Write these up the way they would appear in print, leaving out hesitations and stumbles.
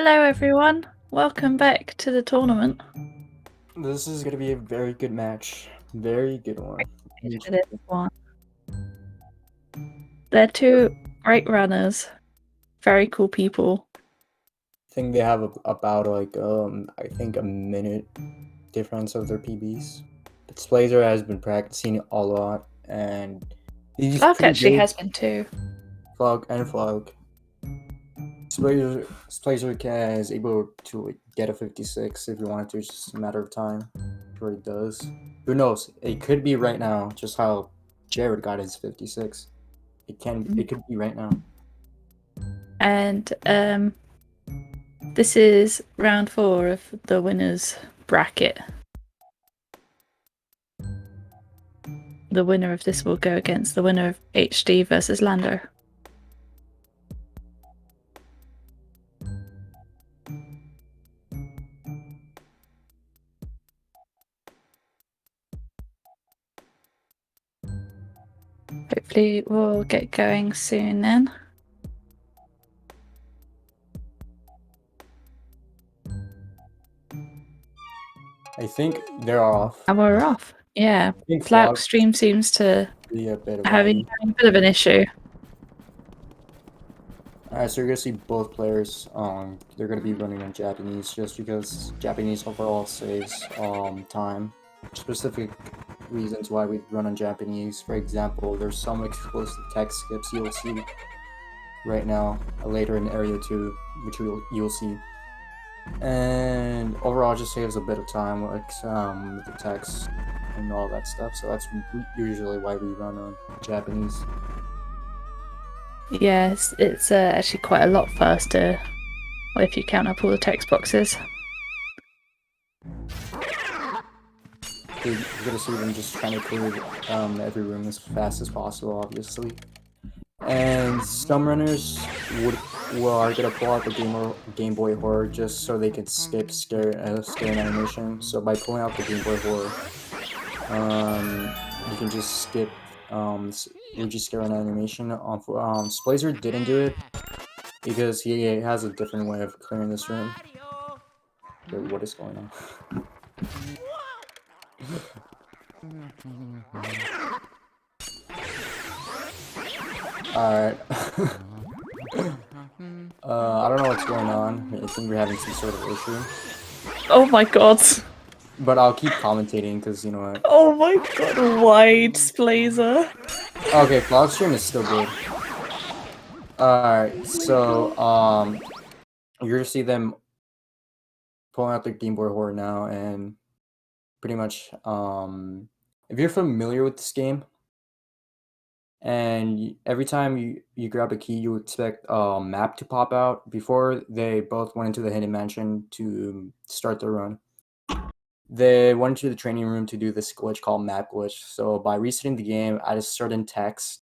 Hello everyone, welcome back to the tournament. This is gonna be a very good match. Very good one. It is one. They're two great runners, very cool people. I think they have about like I think a minute difference of their PBs. But Splazer has been practicing a lot and he's Flauke pretty actually good. has been too. Flauke. Splazer is able to like, get a 56 if he wanted to. It's just a matter of time before he does. Who knows? It could be right now, just how Jared got his 56. It could be right now. And this is round 4 of the winners bracket. The winner of this will go against the winner of HD versus Lando. Hopefully we'll get going soon then. I think they're off. And we're off. Yeah, Flauke's stream seems to be a bit of having a bit of an issue. Alright, so you're gonna see both players. They're gonna be running in Japanese just because Japanese overall saves time. Specific reasons why we run in Japanese. For example, there's some explicit text skips you'll see right now, later in Area 2, which you'll see. And overall, just saves a bit of time, like with the text and all that stuff. So that's usually why we run on Japanese. Yes, it's actually quite a lot faster if you count up all the text boxes. You're gonna see them just trying to clear every room as fast as possible, obviously. And some runners are gonna pull out the Game Boy Horror just so they can skip scare animation. So by pulling out the Game Boy Horror, you can just skip Luigi scare animation. Splazer didn't do it because he has a different way of clearing this room. Wait, what is going on? Alright. I don't know what's going on. I think we're having some sort of issue. Oh my god. But I'll keep commentating because you know what. Oh my god, wide Splazer. Okay, vlog stream is still good. Alright, so you're gonna see them pulling out their Game Boy Horror now, and pretty much if you're familiar with this game, and every time you grab a key, you expect a map to pop out. Before they both went into the Hidden Mansion to start their run, they went into the training room to do this glitch called map glitch. So by resetting the game at a certain text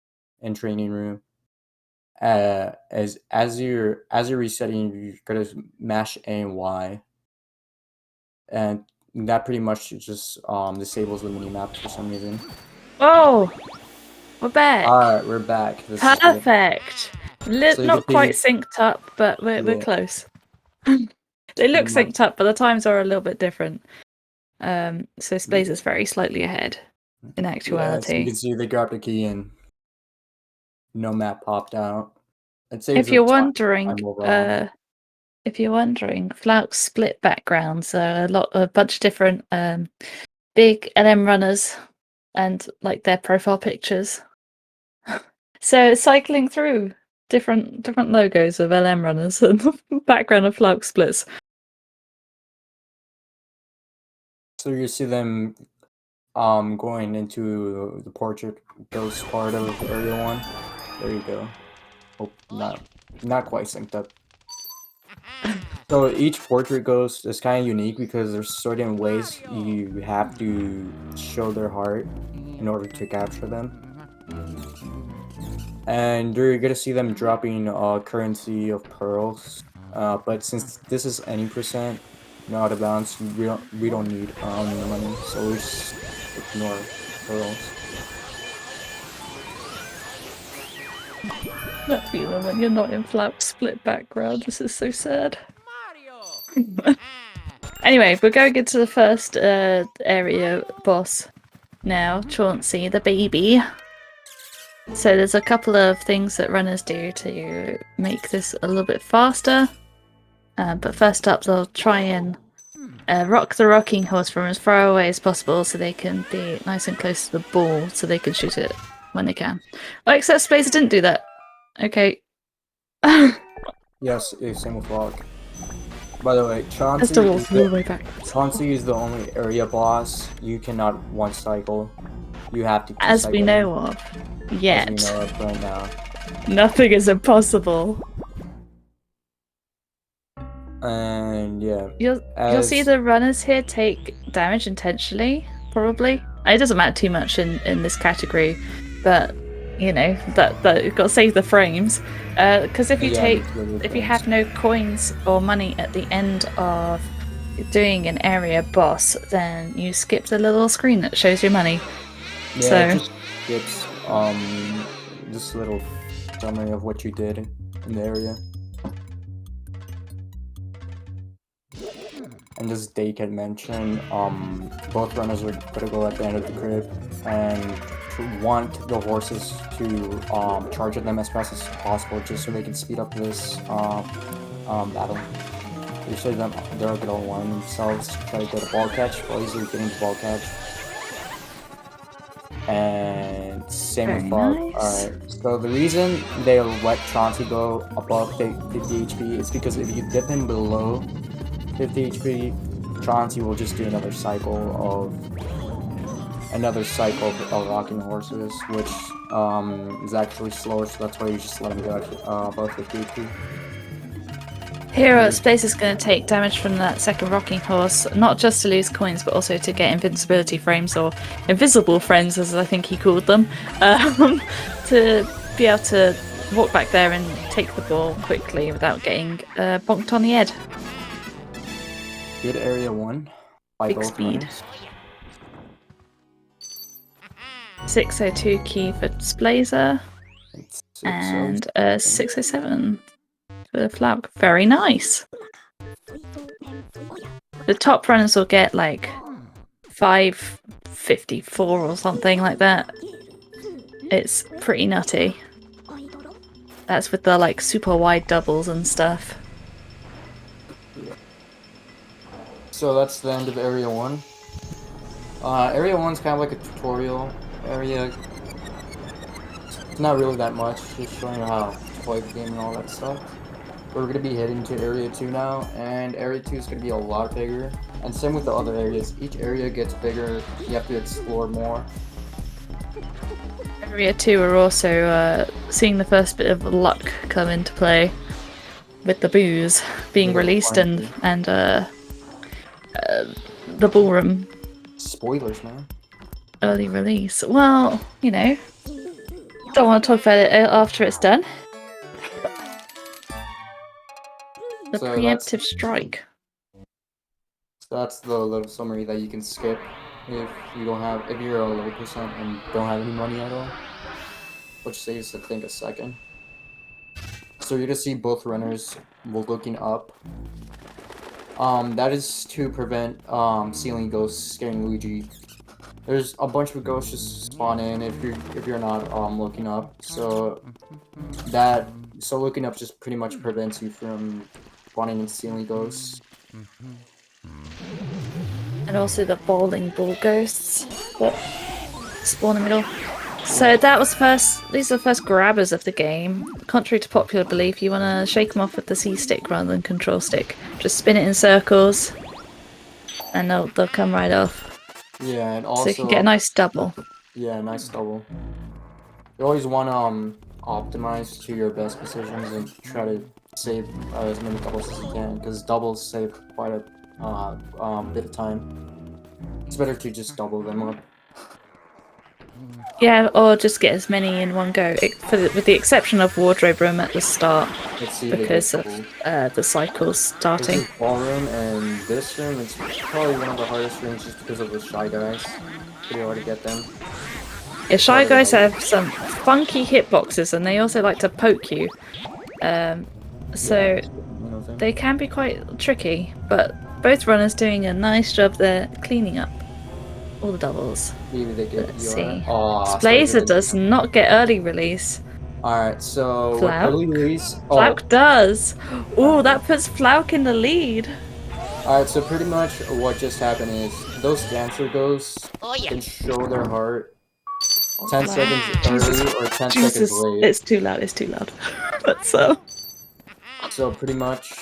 in training room, as you're resetting, you're gonna mash A and Y, and that pretty much just disables the mini map for some reason. Oh, we're back. Alright, we're back. This perfect. Not quite synced up, but we're close. They look synced up, but the times are a little bit different. So Splazer's very slightly ahead in actuality. Yeah, so you can see they grabbed a key and no map popped out. If you're wondering, Flauke's split backgrounds are a bunch of different big LM runners and like their profile pictures. So cycling through different logos of LM runners and the background of Flauke splits. So you see them going into the portrait ghost part of area 1. There you go. Oh, not quite synced up. So each portrait ghost is kind of unique because there's certain ways you have to show their heart in order to capture them. And you're gonna see them dropping currency of pearls. But since this is any percent, out of bounds, we don't need the money, so we just ignore pearls. That feeling when you're not in Flauke's split background. This is so sad. Anyway, we're going into the first area boss now, Chauncey, the baby. So there's a couple of things that runners do to make this a little bit faster. But first up, they'll try and rock the rocking horse from as far away as possible so they can be nice and close to the ball so they can shoot it when they can. Oh, except Splazer didn't do that. Okay. Yes, same with Flauke. By the way, Has to walk all the way back. Chauncey is the only area boss you cannot one cycle. You have to. As we know of. Yet. As we know of right now. Nothing is impossible. And yeah. You'll see the runners here take damage intentionally, probably. It doesn't matter too much in this category, but you know that you've got to save the frames. Because if you have no coins or money at the end of doing an area boss, then you skip the little screen that shows your money. Yeah, so it just skips this little summary of what you did in the area. And as Dake had mentioned, both runners are gonna go at the end of the crib and want the horses to charge at them as fast as possible, just so they can speed up this battle. Usually they're gonna alarm themselves to try to get a ball catch while easily getting the ball catch. And same with Flauke. Nice. Alright, so the reason they let Chauncey go above 50 HP is because if you dip him below 50 HP, Chauncey will just do another cycle of rocking horses, which is actually slower, so that's why you just let him go above 50 HP. Here, Space is going to take damage from that second rocking horse, not just to lose coins, but also to get invincibility frames, or invisible frames, as I think he called them, to be able to walk back there and take the ball quickly without getting bonked on the head. Good area 1 by Big both speed. runners. 602 key for Splazer, and 607 for Flauke. Very nice. The top runners will get like 554 or something like that. It's pretty nutty. That's with the like super wide doubles and stuff. So that's the end of area 1. Area 1's kind of like a tutorial area. It's not really that much, just showing you how to play the game and all that stuff. But we're going to be heading to area 2 now, and area 2 is going to be a lot bigger. And same with the other areas. Each area gets bigger, you have to explore more. Area 2 are also seeing the first bit of luck come into play with the booze being released and the ballroom. Spoilers, man. Early release. Well, you know, don't want to talk about it after it's done. The So preemptive strike. So that's the little summary that you can skip if you're a low percent and don't have any money at all, which saves I think a second. So you're gonna see both runners looking up. That is to prevent ceiling ghosts scaring Luigi. There's a bunch of ghosts just spawn in if you're not looking up. So looking up just pretty much prevents you from spawning in ceiling ghosts. And also the bowling ball ghosts that spawn in the middle. So that was these are the first grabbers of the game. Contrary to popular belief, you want to shake them off with the C stick rather than control stick. Just spin it in circles and they'll come right off. Yeah, and also... So you can get a nice double. Yeah, nice double. You always want to optimize to your best positions and try to save as many doubles as you can, because doubles save quite a bit of time. It's better to just double them up. Yeah, or just get as many in one go, with the exception of wardrobe room at the start, because of the cycles starting. This is ballroom, and this room is probably one of the hardest rooms just because of the Shy Guys. Pretty hard to get them. Yeah, Shy Guys have some funky hitboxes, and they also like to poke you. So they can be quite tricky, but both runners doing a nice job there cleaning up all the doubles. Maybe they get Let's ER. see. Aw, Splazer does not get early release. Alright, so what Flauke? early release? Oh, Flauke does. Oh, that puts Flauke in the lead. alright, so pretty much what just happened is those dancer ghosts can show their heart 10 seconds early or 10 seconds late. It's too loud. It's too loud. But So pretty much,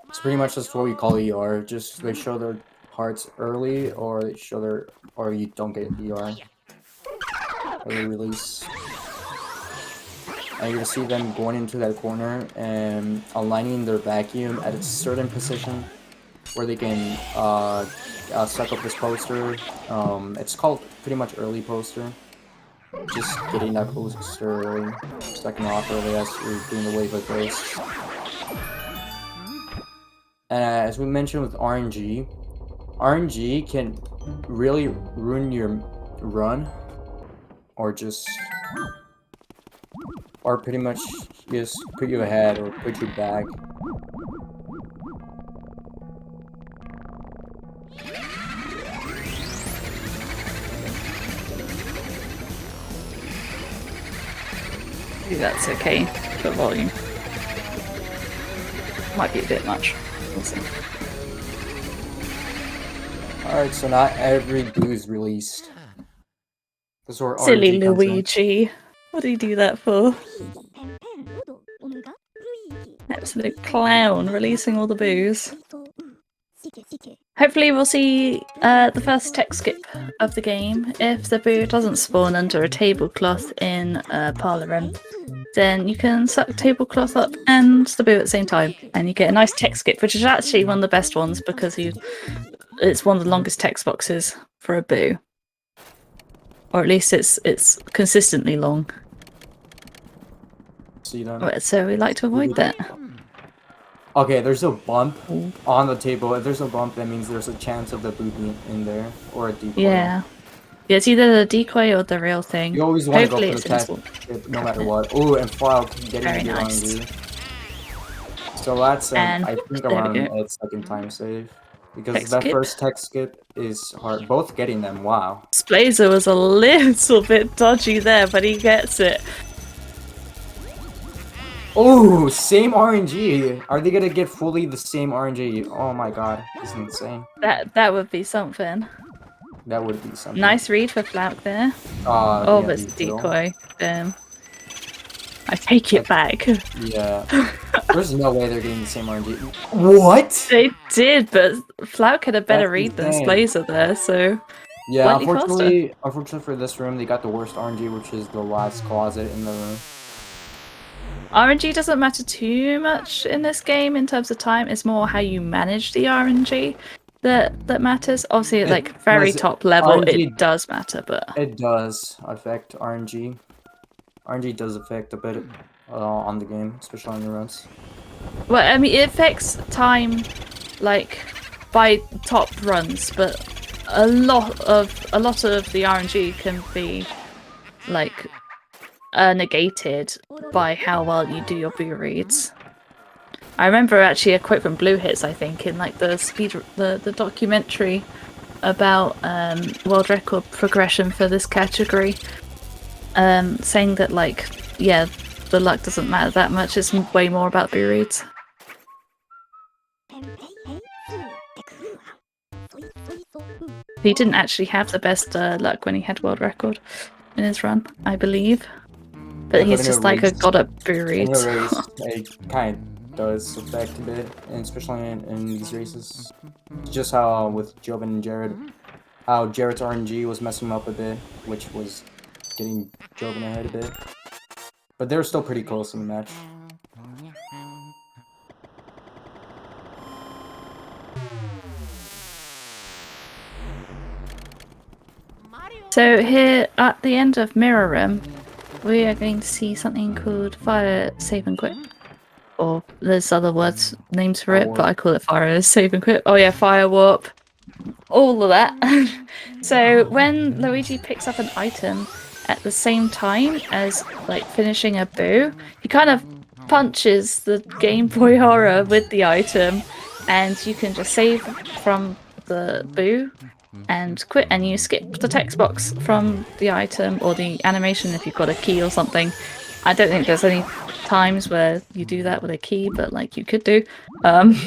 it's pretty much just what we call ER. Just they show their hearts early, or they show their, or you don't get ER. Early release. And you're gonna see them going into that corner and aligning their vacuum at a certain position where they can suck up this poster. It's called pretty much early poster. Just getting that poster early, sucking off early as you're doing the wave of ghosts. And as we mentioned with RNG, RNG can really ruin your run, or pretty much just put you ahead or put you back. that's okay for volume. Might be a bit much. We'll see. Alright, so not every boo is released. This is where Silly RNG comes in. Luigi. What do you do that for? Absolute clown, releasing all the boos. Hopefully we'll see the first tech skip of the game. If the boo doesn't spawn under a tablecloth in Parlor Room, then you can suck tablecloth up and the boo at the same time, and you get a nice tech skip, which is actually one of the best ones because it's one of the longest text boxes for a boo. Or at least it's consistently long. See them? So we like to avoid that. Okay, there's a bump on the table. If there's a bump, that means there's a chance of the boo being in there, or a decoy. Yeah. Yeah, it's either the decoy or the real thing. You always want to go Hopefully for the it's test, no matter what. Oh, and Flauke getting Very the nice. RNG. So that's And I think there we around go. a second time save. Because Tech that skip. first tech skip is hard. Both getting them, wow. Splazer was a little bit dodgy there, but he gets it. Oh, same RNG. Are they gonna get fully the same RNG? Oh my god, this is insane. That would be something. That would be something. Nice read for Flauke there. Oh, yeah, it's decoy. I take it back. Yeah. There's no way they're getting the same RNG. What? They did, but Flauke had a better That's read than insane. Splazer there, so... Yeah, Slightly unfortunately for this room, they got the worst RNG, which is the last closet in the room. RNG doesn't matter too much in this game in terms of time. It's more how you manage the RNG that matters. Obviously, at like very top level, RNG, it does matter, but it does affect RNG. RNG does affect a bit on the game, especially on your runs. well, I mean, it affects time like by top runs, but a lot of the RNG can be like negated by how well you do your boo reads. I remember actually a quote from Blue Hits, I think, in like the documentary about world record progression for this category, saying that like, yeah, the luck doesn't matter that much. It's way more about boo reads. He didn't actually have the best luck when he had world record in his run, I believe. But he's just like a god at boo reads. It kind of does affect a bit, and especially in these races. Just how with Jobin and Jared, how Jared's RNG was messing him up a bit, which was getting Jobin ahead a bit. But they were still pretty close in the match. So here at the end of Mirror Room, we are going to see something called Fire Save and Quit. Or there's other names for it, but I call it Fire Save and Quit. Oh yeah, Fire Warp. All of that. So when Luigi picks up an item at the same time as like finishing a boo, he kind of punches the Game Boy Horror with the item, and you can just save from the boo and quit, and you skip the text box from the item or the animation if you've got a key or something. I don't think there's any times where you do that with a key, but like you could do. And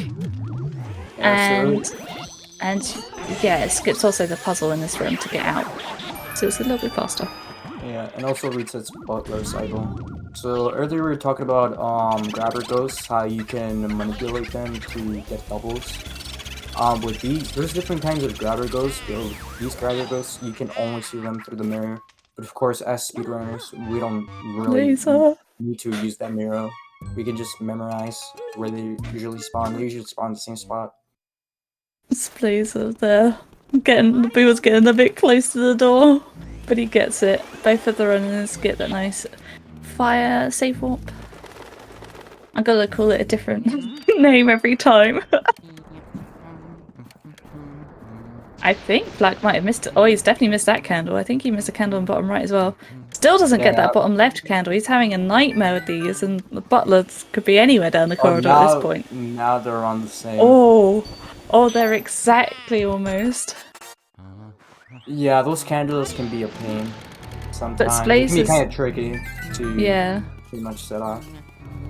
yeah, it skips also the puzzle in this room to get out, so it's a little bit faster. Yeah, and also resets butler cycle. So earlier we were talking about grabber ghosts, how you can manipulate them to get doubles. With these, there's different kinds of grabber ghosts. These grabber ghosts, you can only see them through the mirror. But of course, as speedrunners, we don't really need to use that mirror. We can just memorize where they usually spawn. They usually spawn in the same spot. Splazer there. The boo was getting a bit close to the door, but he gets it. Both of the runners get that nice fire safe warp. I'm gonna call it a different name every time. I think Black might have missed it. Oh, he's definitely missed that candle. I think he missed a candle on bottom right as well. Still doesn't get that bottom left candle. He's having a nightmare with these, and the butlers could be anywhere down the corridor at this point. Now they're on the same. Oh, they're exactly almost. Yeah, those candles can be a pain sometimes. But Splazer's... It can be kind of tricky to pretty much set off.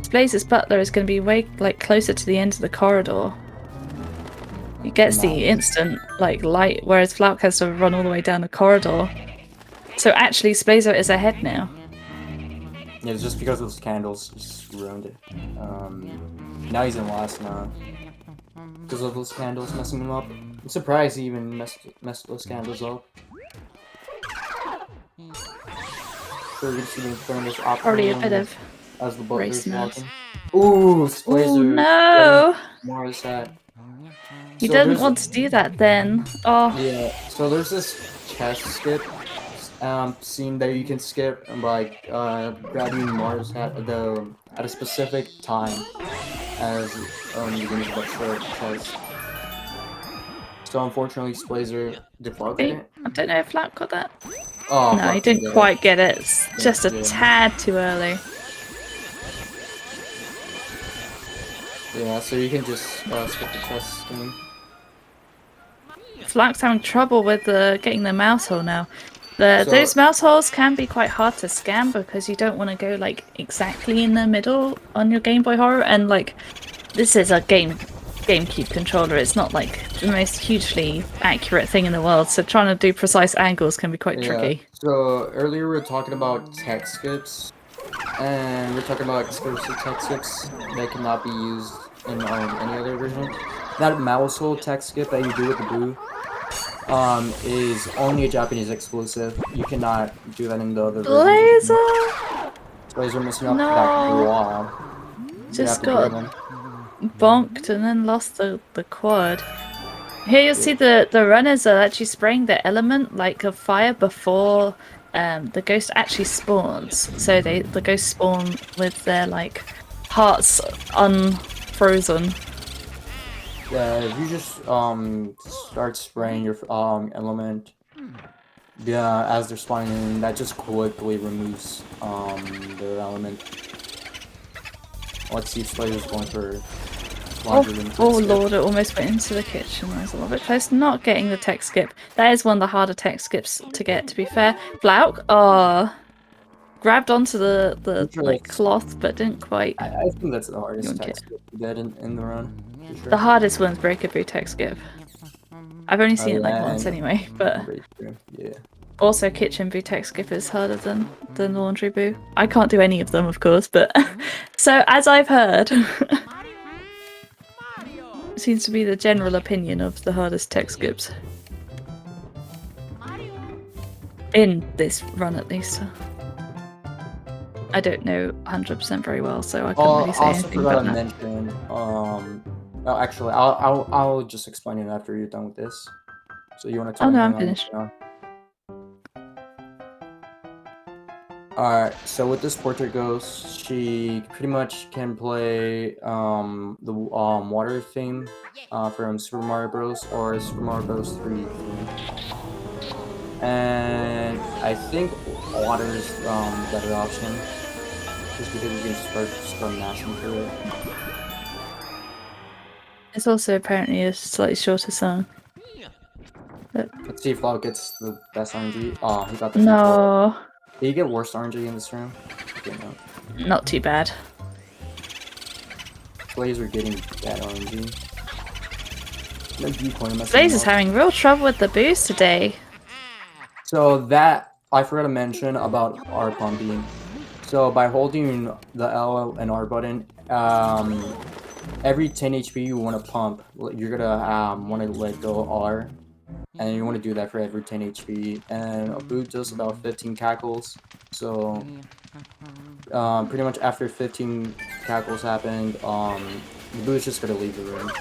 Splazer's butler is going to be way closer to the end of the corridor. He gets the instant light, whereas Flauke has to run all the way down the corridor. So actually, Splazer is ahead now. Yeah, it's just because those candles just ruined it. Now he's in last now. Because of those candles messing him up. I'm surprised he even messed those candles up. So we're just even throwing this option. Probably a bit of as the butler's walking. Ooh, Splazer. No! More is that. You didn't want to do that then. Oh. Yeah. So there's this chest skip scene that you can skip by grabbing Mars hat at a specific time as you can use that chest. So unfortunately, Splazer deflected it. I don't know if Flauke got that. Oh, no, he didn't quite get it. It's just a tad too early. Yeah, so you can just skip the chest scheme. Flauke's having trouble with getting the mouse hole now. Those mouse holes can be quite hard to scam because you don't want to go exactly in the middle on your Game Boy Horror, and this is a GameCube controller. It's not the most hugely accurate thing in the world, so trying to do precise angles can be quite tricky. So earlier we were talking about text skips, and we're talking about exclusive text skips that cannot be used in any other version. That mouse hole text skip that you do with the boo is only a Japanese exclusive. You cannot do that in the other version. Splazer missing up that wall. Just got bonked and then lost the quad. Here you'll see the runners are actually spraying the element of fire before the ghost actually spawns. So the ghosts spawn with their hearts unfrozen. Yeah, if you just start spraying your element, as they're spawning in, that just quickly removes their element. Let's see if Splazer's going for Oh lord, it almost went into the kitchen. I was a little bit close. Not getting the tech skip. That is one of the harder tech skips to get, to be fair. Flauke, grabbed onto the cloth, but didn't quite. I think that's the hardest tech skip to get in the run. Sure. The hardest one's breakaway tech skip. I've only seen it once anyway, but yeah. Also, kitchen boo tech skip is harder than laundry boo. I can't do any of them, of course, but so as I've heard, seems to be the general opinion of the hardest tech skips in this run, at least. I don't know 100% very well, so I can't really say anything about that. Oh, actually, I'll just explain it after you're done with this. So you want to tell me? Oh no, I'm finished. Alright, so with this portrait ghost, she pretty much can play the water theme from Super Mario Bros. Or Super Mario Bros. 3 theme. And I think water is the better option. just because you can start massing through it. It's also apparently a slightly shorter song. But Let's see if Flauke gets the best RNG. Oh, he got the free kill. no, Did you get worse RNG in this room? Okay, no. not too bad. Blaze are getting bad RNG. Blaze is having real trouble with the boost today. So that, I forgot to mention about R pumping. So by holding the L and R button, every 10 HP you want to pump, you're gonna want to let go R. And you want to do that for every 10 HP. And a boot does about 15 cackles. So pretty much after 15 cackles happened, the boot's just gonna leave the room.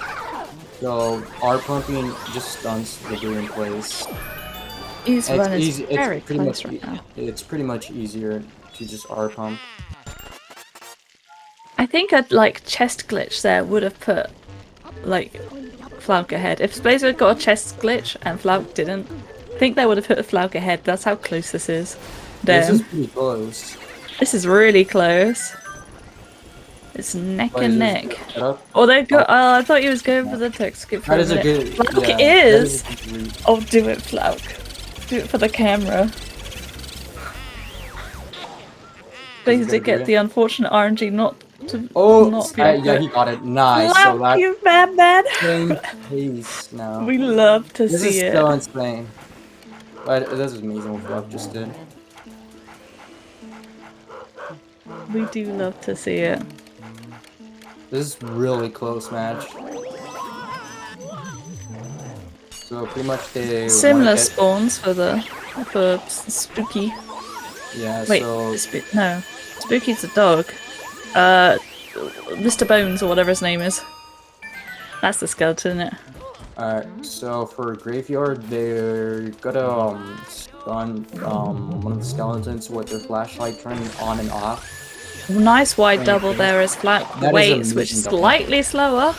So R pumping just stuns the boot in place. His run is It's very pretty close much right now. it's pretty much easier to just R pump. I think a like chest glitch there would have put like Flauke ahead. If Splazer got a chest glitch and Flauke didn't, I think they would have put Flauke ahead. That's how close this is. This Damn. is pretty close. This is really close. It's neck and neck. Oh, they go. Oh, I thought he was going for the tech skip. That is a good. Flauke Yeah, is. that is a good Oh, do it, Flauke. Do it for the camera. Please did get the unfortunate RNG not to not be yeah, he got it. Nice. Flauke, So that you bad man. same pace now. We love to This see is it. so insane. But this is amazing what Flauke just did. We do love to see it. This is really close match. So pretty much they Similar get... spawns for Spooky. Yeah. Wait, So no, Spooky's a dog. Mr. Bones or whatever his name is. That's the skeleton, isn't it? alright. So for Graveyard, they're gonna stun one of the skeletons with their flashlight turning on and off. Nice wide double there as Flauke waits, which is slightly slower.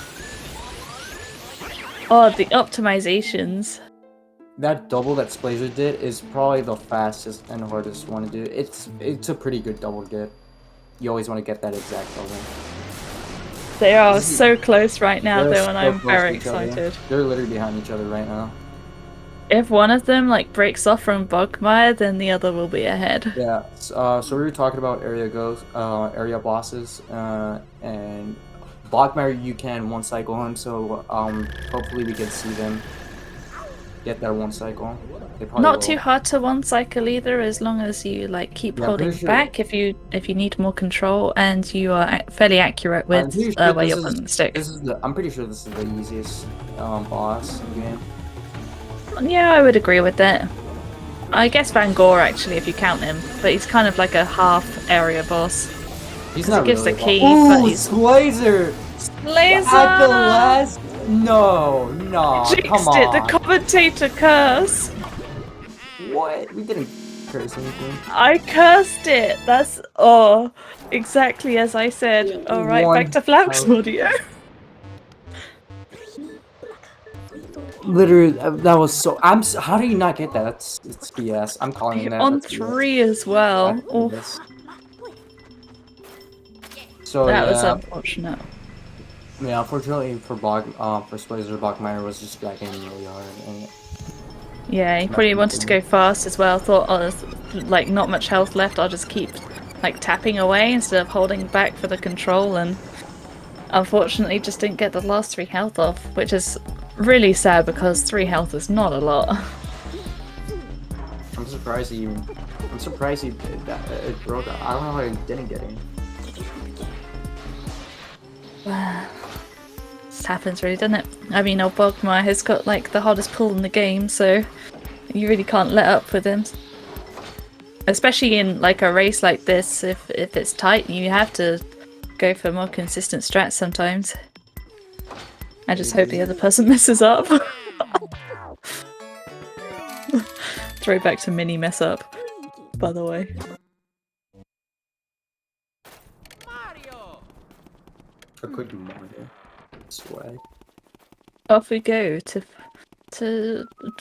Oh, the optimizations. That double that Splazer did is probably the fastest and hardest one to do. It's a pretty good double get. You always want to get that exact double. They are so close right now, though, and so I'm close to very each other. excited. They're literally behind each other right now. If one of them like breaks off from Bugmire, then the other will be ahead. Yeah. So we were talking about area bosses, and Bogmire you can one cycle him. So hopefully we can see them get that one cycle. Not too hard to one cycle either, as long as you like keep holding back if you need more control and you are fairly accurate with where you're putting the stick. I'm pretty sure this is the easiest boss in the game. Yeah, I would agree with that. I guess Van Gore actually, if you count him, but he's kind of like a half area boss. He's not he gives really the key, but he's Splazer! At the last, no, come on. Jinxed it, the commentator curse. What? We didn't curse anything. I cursed it. That's exactly as I said. All right, back to Flauke's audio. Literally, that was so. How do you not get that? It's BS. I'm calling that on 3 as well. Oh. So that was unfortunate. Yeah, unfortunately for Splazer, Bogmire was just dragging really hard. And yeah, he probably wanted to go fast as well. Thought, oh, there's like not much health left. I'll just keep like tapping away instead of holding back for the control, and unfortunately just didn't get the last 3 health off, which is really sad because 3 health is not a lot. I'm surprised he it broke. I don't know how he didn't get in. This happens really, doesn't it? I mean, old Bogmire has got like the hardest pull in the game, so you really can't let up with him. Especially in like a race like this, if it's tight, you have to go for more consistent strats sometimes. I just hope the other person messes up. Throwback to mini mess up, by the way. A quick Mario swag. Off we go to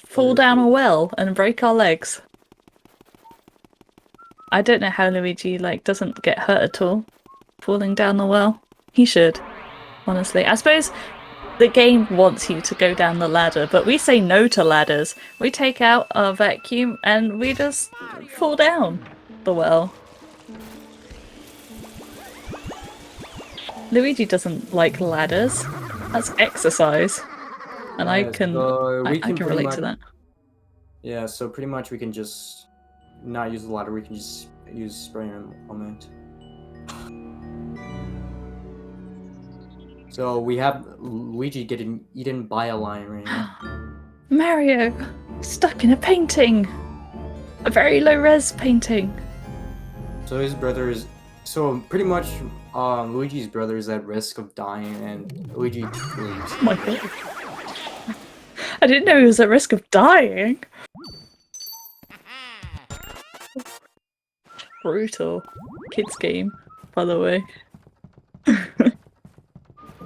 fall down a well and break our legs. I don't know how Luigi like doesn't get hurt at all falling down the well. He should, honestly. I suppose the game wants you to go down the ladder, but we say no to ladders. We take out our vacuum and we just fall down the well. Luigi doesn't like ladders. That's exercise. And I can relate to that. Yeah, so pretty much we can just not use the ladder, we can just use spraying element. So we have Luigi getting eaten by a lion right now. Mario! Stuck in a painting! A very low res painting. So his brother is... So pretty much Luigi's brother is at risk of dying and Luigi leaves. Oh my god. I didn't know he was at risk of dying. Brutal. Kids game, by the way.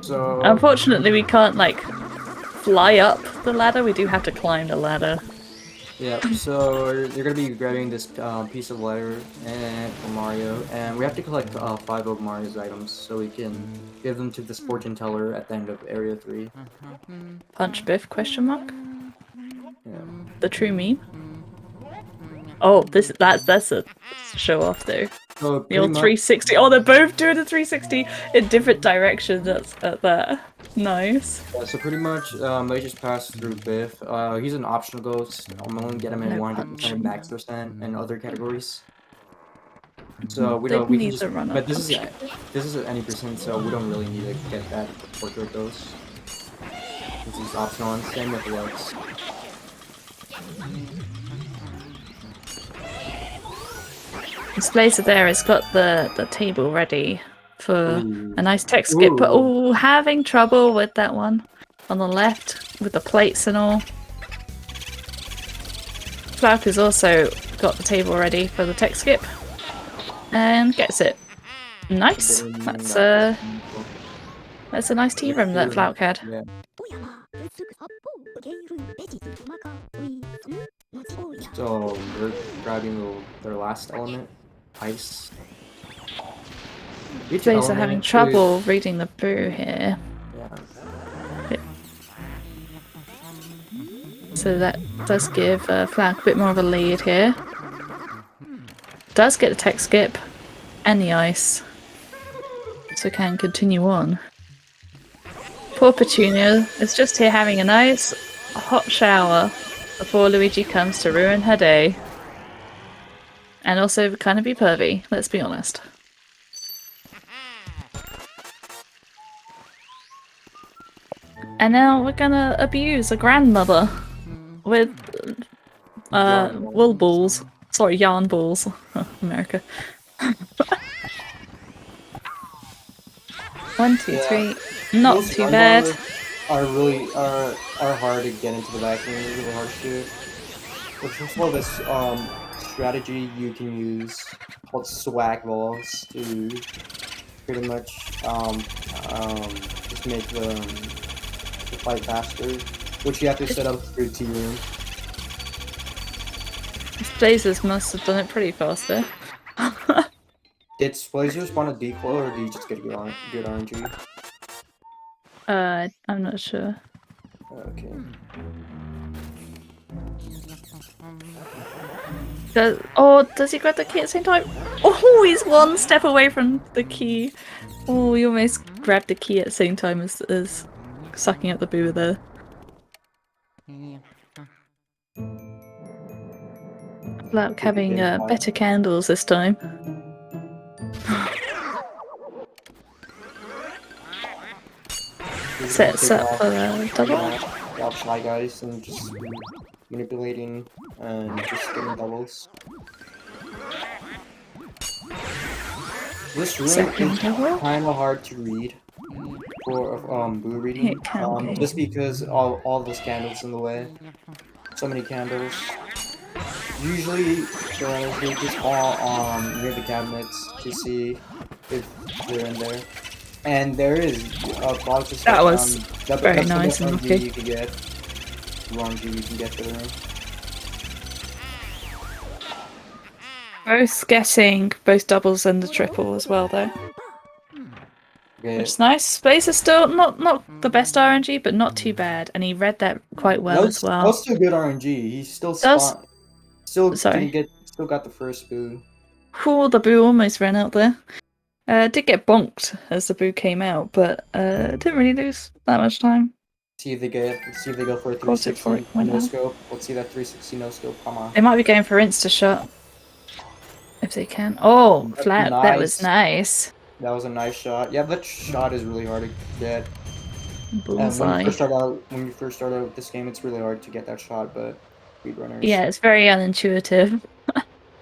So unfortunately we can't like fly up the ladder, we do have to climb the ladder. Yeah, so you're gonna be grabbing this piece of letter for Mario, and we have to collect 5 of Mario's items so we can give them to this fortune teller at the end of Area 3. Punch Biff, question mark? Yeah. The true meme? Oh, that's a show off though. So the old 360. Oh, they're both doing the 360 in different directions. That's that. Nice. Yeah, so pretty much they just passed through Biff. He's an optional ghost. I'm only get him in 100% max percent in other categories. So we don't. We can just. But this is at any percent, so we don't really need to get that portrait ghost. This is optional. And same with Lux. Splazer there has got the table ready for a nice tech skip, but having trouble with that one on the left with the plates and all. Flauke has also got the table ready for the tech skip and gets it. Nice. That's a nice tea room that Flauke had. Yeah. So we're grabbing their last element, ice. Splazer having trouble reading the boo here. Yeah. So that does give Flauke a bit more of a lead here. Does get a tech skip and the ice, so can continue on. Poor Petunia is just here having a nice hot shower before Luigi comes to ruin her day. And also kind of be pervy, let's be honest. And now we're gonna abuse a grandmother with wool balls. Sorry, yarn balls. America. 1, 2, 3. Not Most too bad. Are hard to get into the vacuum. It's really hard to do. But first of all, this strategy you can use called swag balls to pretty much just make the fight faster, which you have to set up through T-Room. Splazers must have done it pretty fast there. Did Splazer spawn a decoy or do you just get good RNG? I'm not sure. Okay. Does he grab the key at the same time? Oh, he's one step away from the key. Oh, he almost grabbed the key at the same time as sucking up the boo there. Flauke having better candles this time. Sets up for a double. Got Shy Guys and just manipulating and just getting doubles. This room is kind of hard to read for boo reading, just because all those candles in the way. So many candles. Usually, they just fall near the cabinets to see if they're in there. And there is a process that was very nice and lucky. You can get RNG you can get the room. Both getting both doubles and the triple as well, though. Okay. Which is nice. Blaze is still not the best RNG, but not too bad. And he read that quite well as well. That was still good RNG. He still Sorry. still got the first boo. Cool, the boo almost ran out there. Did get bonked as the boo came out, but didn't really lose that much time. See if they go for a Course it for 360 it, no scope. Let's see that 360 no scope. Come on. They might be going for insta shot if they can. Oh, Flauke, nice. that was nice. That was a nice shot. Yeah, that shot is really hard to get. Bullseye. And when you first start out with this game, it's really hard to get that shot, but speedrunners. Yeah, it's very unintuitive.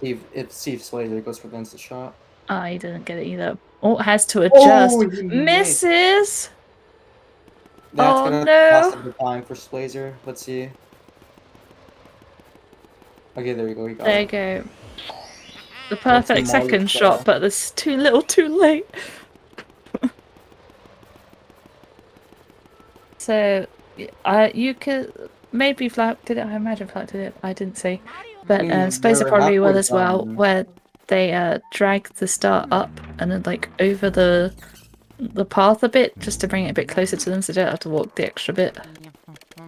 See if Splazer goes for the instant shot. Oh, he didn't get it either. Oh, it has to adjust. Oh, Misses! That's Oh, gonna no. cost a bit of time for Splazer. Let's see. Okay, there you go. He got There you it. go. The perfect second shot, but it's too little too late. So, you could... Maybe Flauke did it. I imagine Flauke did it. I didn't see. But Splazer probably will as well, where they drag the star up and then like over the path a bit, just to bring it a bit closer to them so they don't have to walk the extra bit.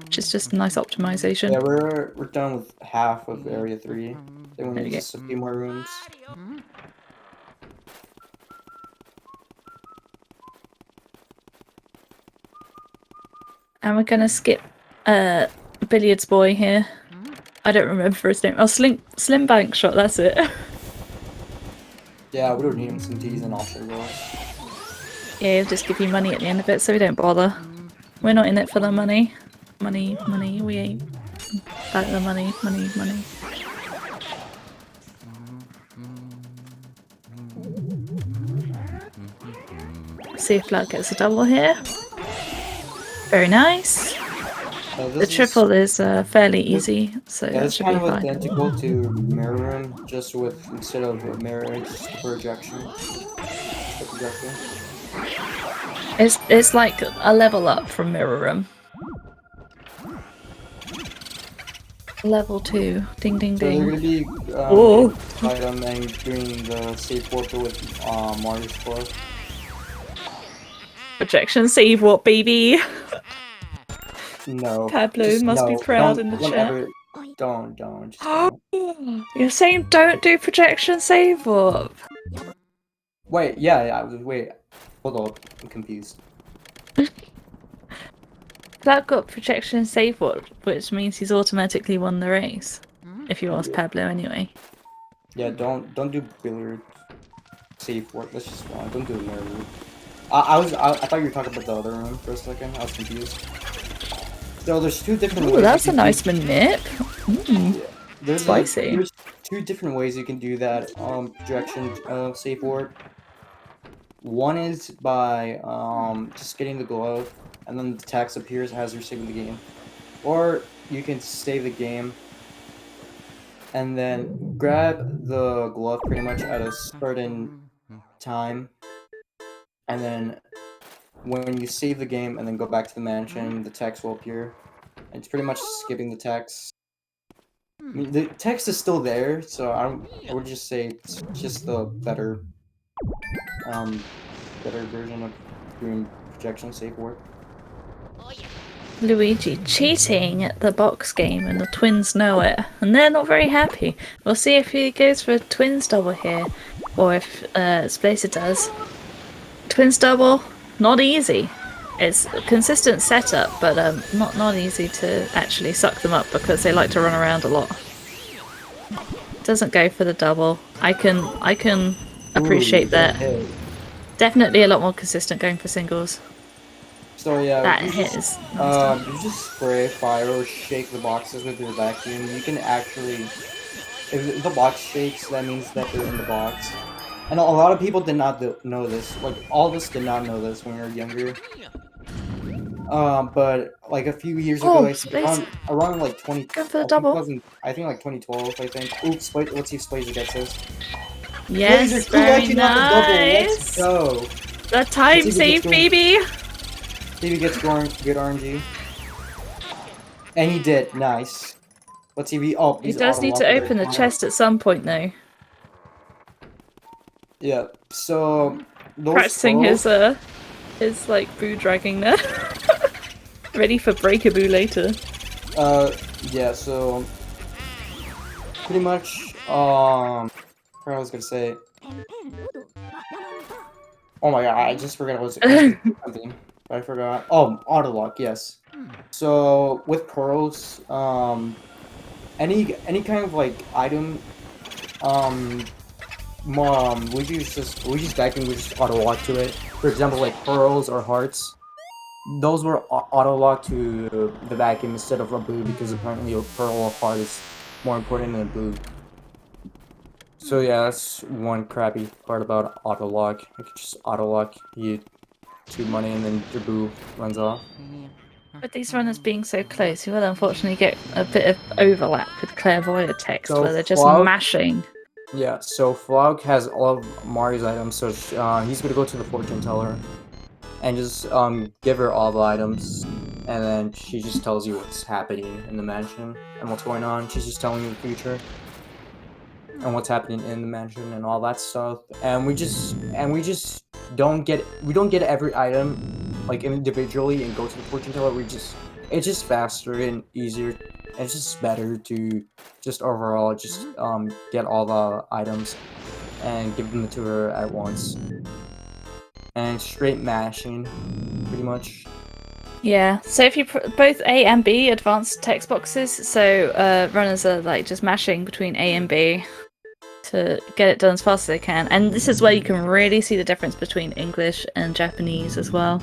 Which is just a nice optimization. Yeah, we're done with half of Area 3. Then we need just a few more rooms. And we're gonna skip Billiards Boy here. I don't remember his name. Oh, Slim Bank Shot, that's it. Yeah, we don't need him some T's and offshore rolls. Yeah, he'll just give you money at the end of it, so we don't bother. We're not in it for the money. Money, we ain't about the money. See if Flauke gets a double here. Very nice. The triple is fairly easy, so yeah, that should kind be of fine. identical to Mirror Room, just with instead of a mirror, it's just projection. It's like a level up from Mirror Room. Level 2. Ding ding So ding. they're gonna be item and doing the save warp with Mario's Club. Projection save what, baby? No. Pablo must be proud in the chat. Don't. Just don't. You're saying don't do projection save warp? Wait, yeah. Wait. Hold up. I'm confused. That got projection save warp, which means he's automatically won the race. If you ask Pablo anyway. Yeah, don't do billiard save warp. Let's just don't do the mirror route. I thought you were talking about the other room for a second. I was confused. So there's two different ways. That's a nice manip. Yeah. Spicy. There's two different ways you can do that projection save warp. One is by just getting the glove, and then the text appears as you're saving the game. Or you can save the game, and then grab the glove pretty much at a certain time, and then when you save the game and then go back to the mansion, the text will appear. It's pretty much skipping the text. I mean, the text is still there, so I would just say it's just the better version of doing projection save work. Luigi cheating at the box game, and the twins know it, and they're not very happy. We'll see if he goes for a twins double here, or if Splazer does. Twins double, not easy. It's a consistent setup, but not easy to actually suck them up because they like to run around a lot. Doesn't go for the double. I can appreciate that. Definitely a lot more consistent going for singles. So yeah, that hit is you just spray fire or shake the boxes with your vacuum. You can actually, if the box shakes, that means that they're in the box. And a lot of people did not know this. Like all of us did not know this when we were younger. But like a few years ago, around like 20, I think like 2012, I think. Oops, let's see if Splazer gets this. Yes, very nice. Let's go. The time save, baby. See if he gets good RNG. And he did. Nice. Let's see if he... Oh, he does need to open the chest at some point, though. Yeah. So those Practicing pearls, his like boo dragging there. Ready for breakaboo later. yeah. So pretty much, what I was gonna say. Oh my god, I just forgot I was gonna say something. I forgot. Oh, auto lock. Yes. So with pearls, any kind of like item, we just vacuum, we just auto lock to it. For example, like pearls or hearts, those were auto locked to the vacuum instead of a boo because apparently a pearl or heart is more important than a boo. So yeah, that's one crappy part about auto lock. I could just auto lock you to money and then your boo runs off. With these runners being so close, you will unfortunately get a bit of overlap with clairvoyant text So where they're just Flauke, mashing. yeah, so Flauke has all of Mari's items, so he's gonna go to the fortune teller and just give her all the items, and then she just tells you what's happening in the mansion and what's going on. She's just telling you the future and what's happening in the mansion and all that stuff. And we just don't get every item like individually and go to the fortune teller. It's just faster and easier. It's just better to just overall just get all the items and give them to her at once. And straight mashing, pretty much. Yeah, so if you both A and B advanced text boxes, so runners are like just mashing between A and B to get it done as fast as they can. And this is where you can really see the difference between English and Japanese as well,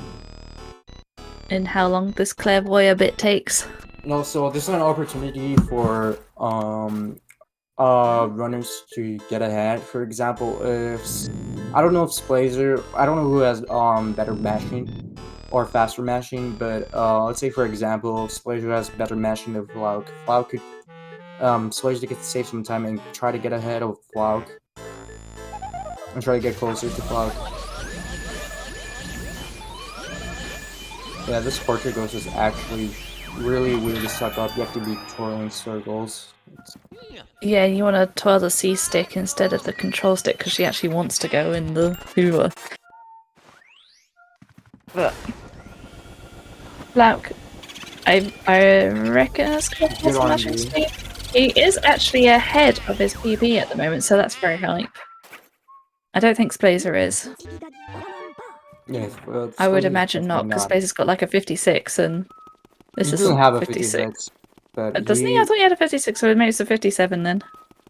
in how long this clairvoyant bit takes. No, so this is an opportunity for runners to get ahead. For example, if I don't know if I don't know who has better mashing or faster mashing, but let's say for example, Splazer has better mashing than Flauke. Flauke could Splazer could save some time and try to get ahead of Flauke and try to get closer to Flauke. Yeah, this portrait ghost is actually really weird to suck up. You have to be twirling circles. Yeah, you want to twirl the C stick instead of the control stick because she actually wants to go in the hoover. But Flauke, I reckon has got Good smashing RNG. speed. He is actually ahead of his PB at the moment, so that's very hype. I don't think Splazer is. Yeah, I would Splazer's imagine not, definitely because not. Splazer's got like a 56, and He this doesn't isn't have a 56. 56, but Doesn't he? I thought he had a 56, so maybe it's a 57 then.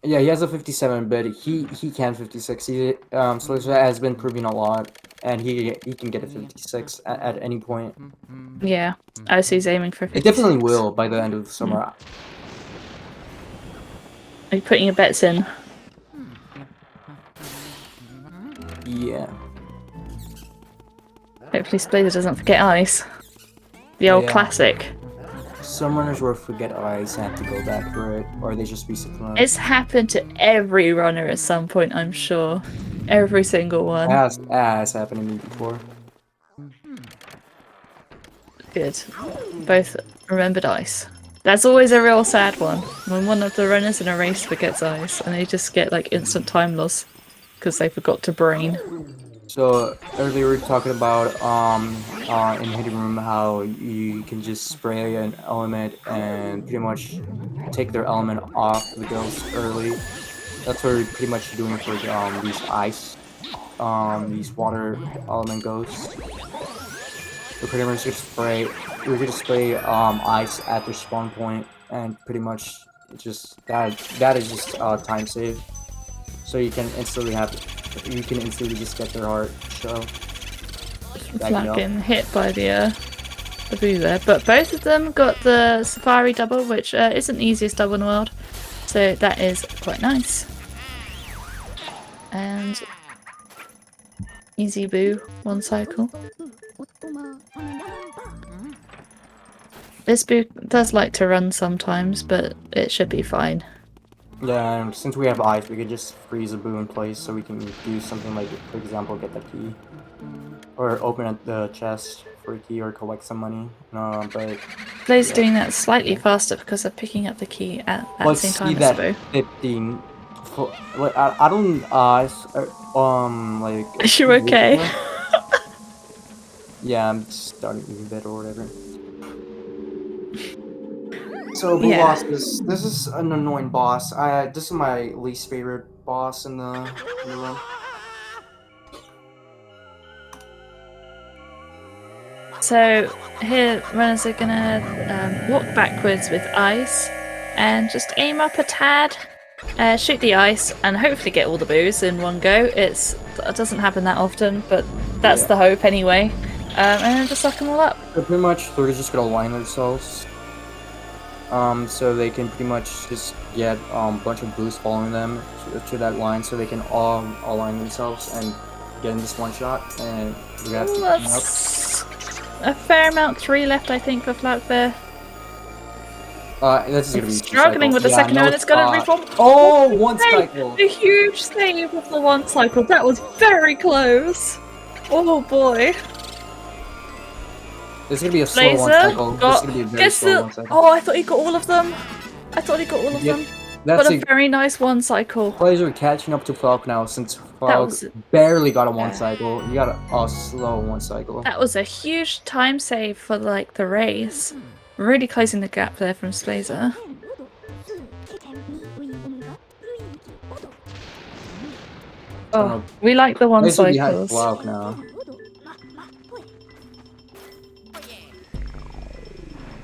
yeah, he has a 57, but he can 56. Splazer has been proving a lot, and he can get a 56 at any point. Yeah, I see he's aiming for 56. It definitely will by the end of the summer. Are you putting your bets in? Yeah. Hopefully Splazer doesn't forget ice. The old Yeah. classic. Some runners will forget ice and have to go back for it, or they just reset the run. It's happened to every runner at some point, I'm sure. Every single one. Has happened to me before. Good. Both remembered ice. That's always a real sad one. When one of the runners in a race forgets ice and they just get like instant time loss because they forgot to brain. So earlier we were talking about in Hidden Room how you can just spray an element and pretty much take their element off the ghost early. That's what we're pretty much doing for these water element ghosts. We pretty much just spray ice at their spawn point, and pretty much just that is just time save. So you can instantly just get their heart. So Flat getting hit by the boo there, but both of them got the Safari double, which isn't the easiest double in the world, so that is quite nice. And easy boo, one cycle. This boo does like to run sometimes, but it should be fine. Yeah, and since we have ice, we could just freeze a boo in place so we can do something like, for example, get the key. Or open up the chest for a key or collect some money. No, but... Blaze doing that slightly faster because of picking up the key at the same time as the boo. I don't like. Are you okay? Yeah, I'm starting to bed or whatever. So blue Yeah. boss this is an annoying boss. This is my least favorite boss in the room. So here, runners are gonna walk backwards with ice and just aim up a tad, shoot the ice, and hopefully get all the boos in one go. It doesn't happen that often, but that's the hope anyway. And then just suck them all up. So pretty much they're just gonna align themselves. So they can pretty much just get a bunch of boosts following them to that line, so they can all align themselves and get in this one shot. And we have to clean up. That's a fair amount. 3 left, I think, for Flauke there. This is gonna be struggling with the second one. It's gonna reform. Oh, one cycle! A huge save of the one cycle. That was very close. Oh boy. This is gonna be a slow one cycle. This is gonna be a very slow one cycle. Oh, I thought he got all of them. Them. That's a very nice one cycle. Players are catching up to Flauke now, since Flauke barely got a one cycle. You got a slow one cycle. That was a huge time save for like the race. Really closing the gap there from Splazer. Oh, we like the one cycles. Flauke now.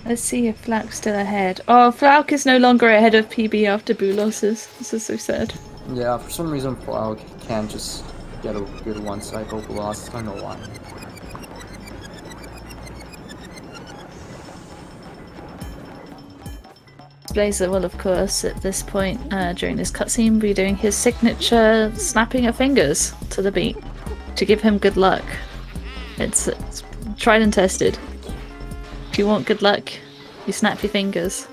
Let's see if Flauke's still ahead. Oh, Flauke is no longer ahead of PB after Boo losses. This is so sad. Yeah, for some reason Flauke can't just get a good one cycle loss. I don't know why. Splazer will, of course, at this point during this cutscene, be doing his signature snapping of fingers to the beat to give him good luck. It's tried and tested. If you want good luck, you snap your fingers.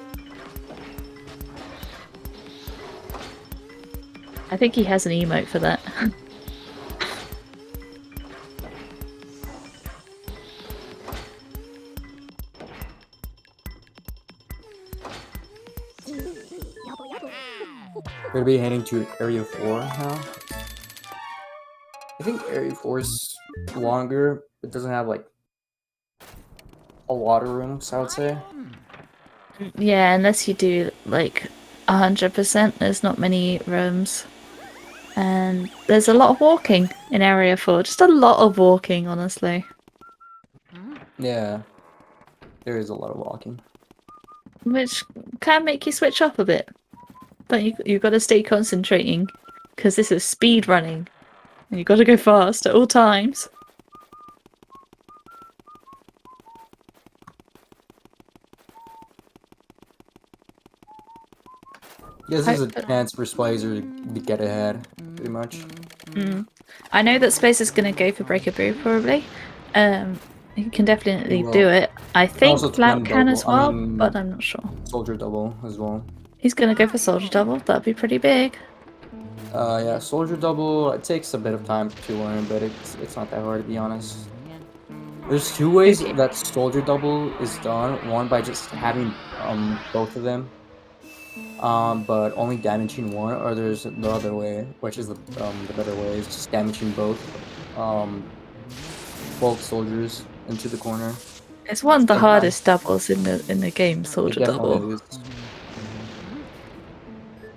I think he has an emote for that. We're gonna be heading to Area 4 now. I think Area 4 is longer. It doesn't have like a lot of rooms, I would say. Yeah, unless you do like 100%, there's not many rooms. And there's a lot of walking in Area 4. Just a lot of walking, honestly. Yeah, there is a lot of walking. Which can make you switch up a bit. But you've got to stay concentrating, because this is speed running. And you've got to go fast at all times. This is a chance for Splazer to get ahead, pretty much. I know that Splazer's going to go for Breakaboo, probably. He can definitely do it. I think Flauke can as well, but I'm not sure. Soldier double as well. He's going to go for Soldier double. That'd be pretty big. Yeah, Soldier double, it takes a bit of time to learn, but it's not that hard, to be honest. There's 2 ways that Soldier double is done. One, by just having both of them, but only damaging one, or there's the other way, which is the better way, is just damaging both soldiers into the corner. It's one of the hardest doubles in the game, Soldier double. Is.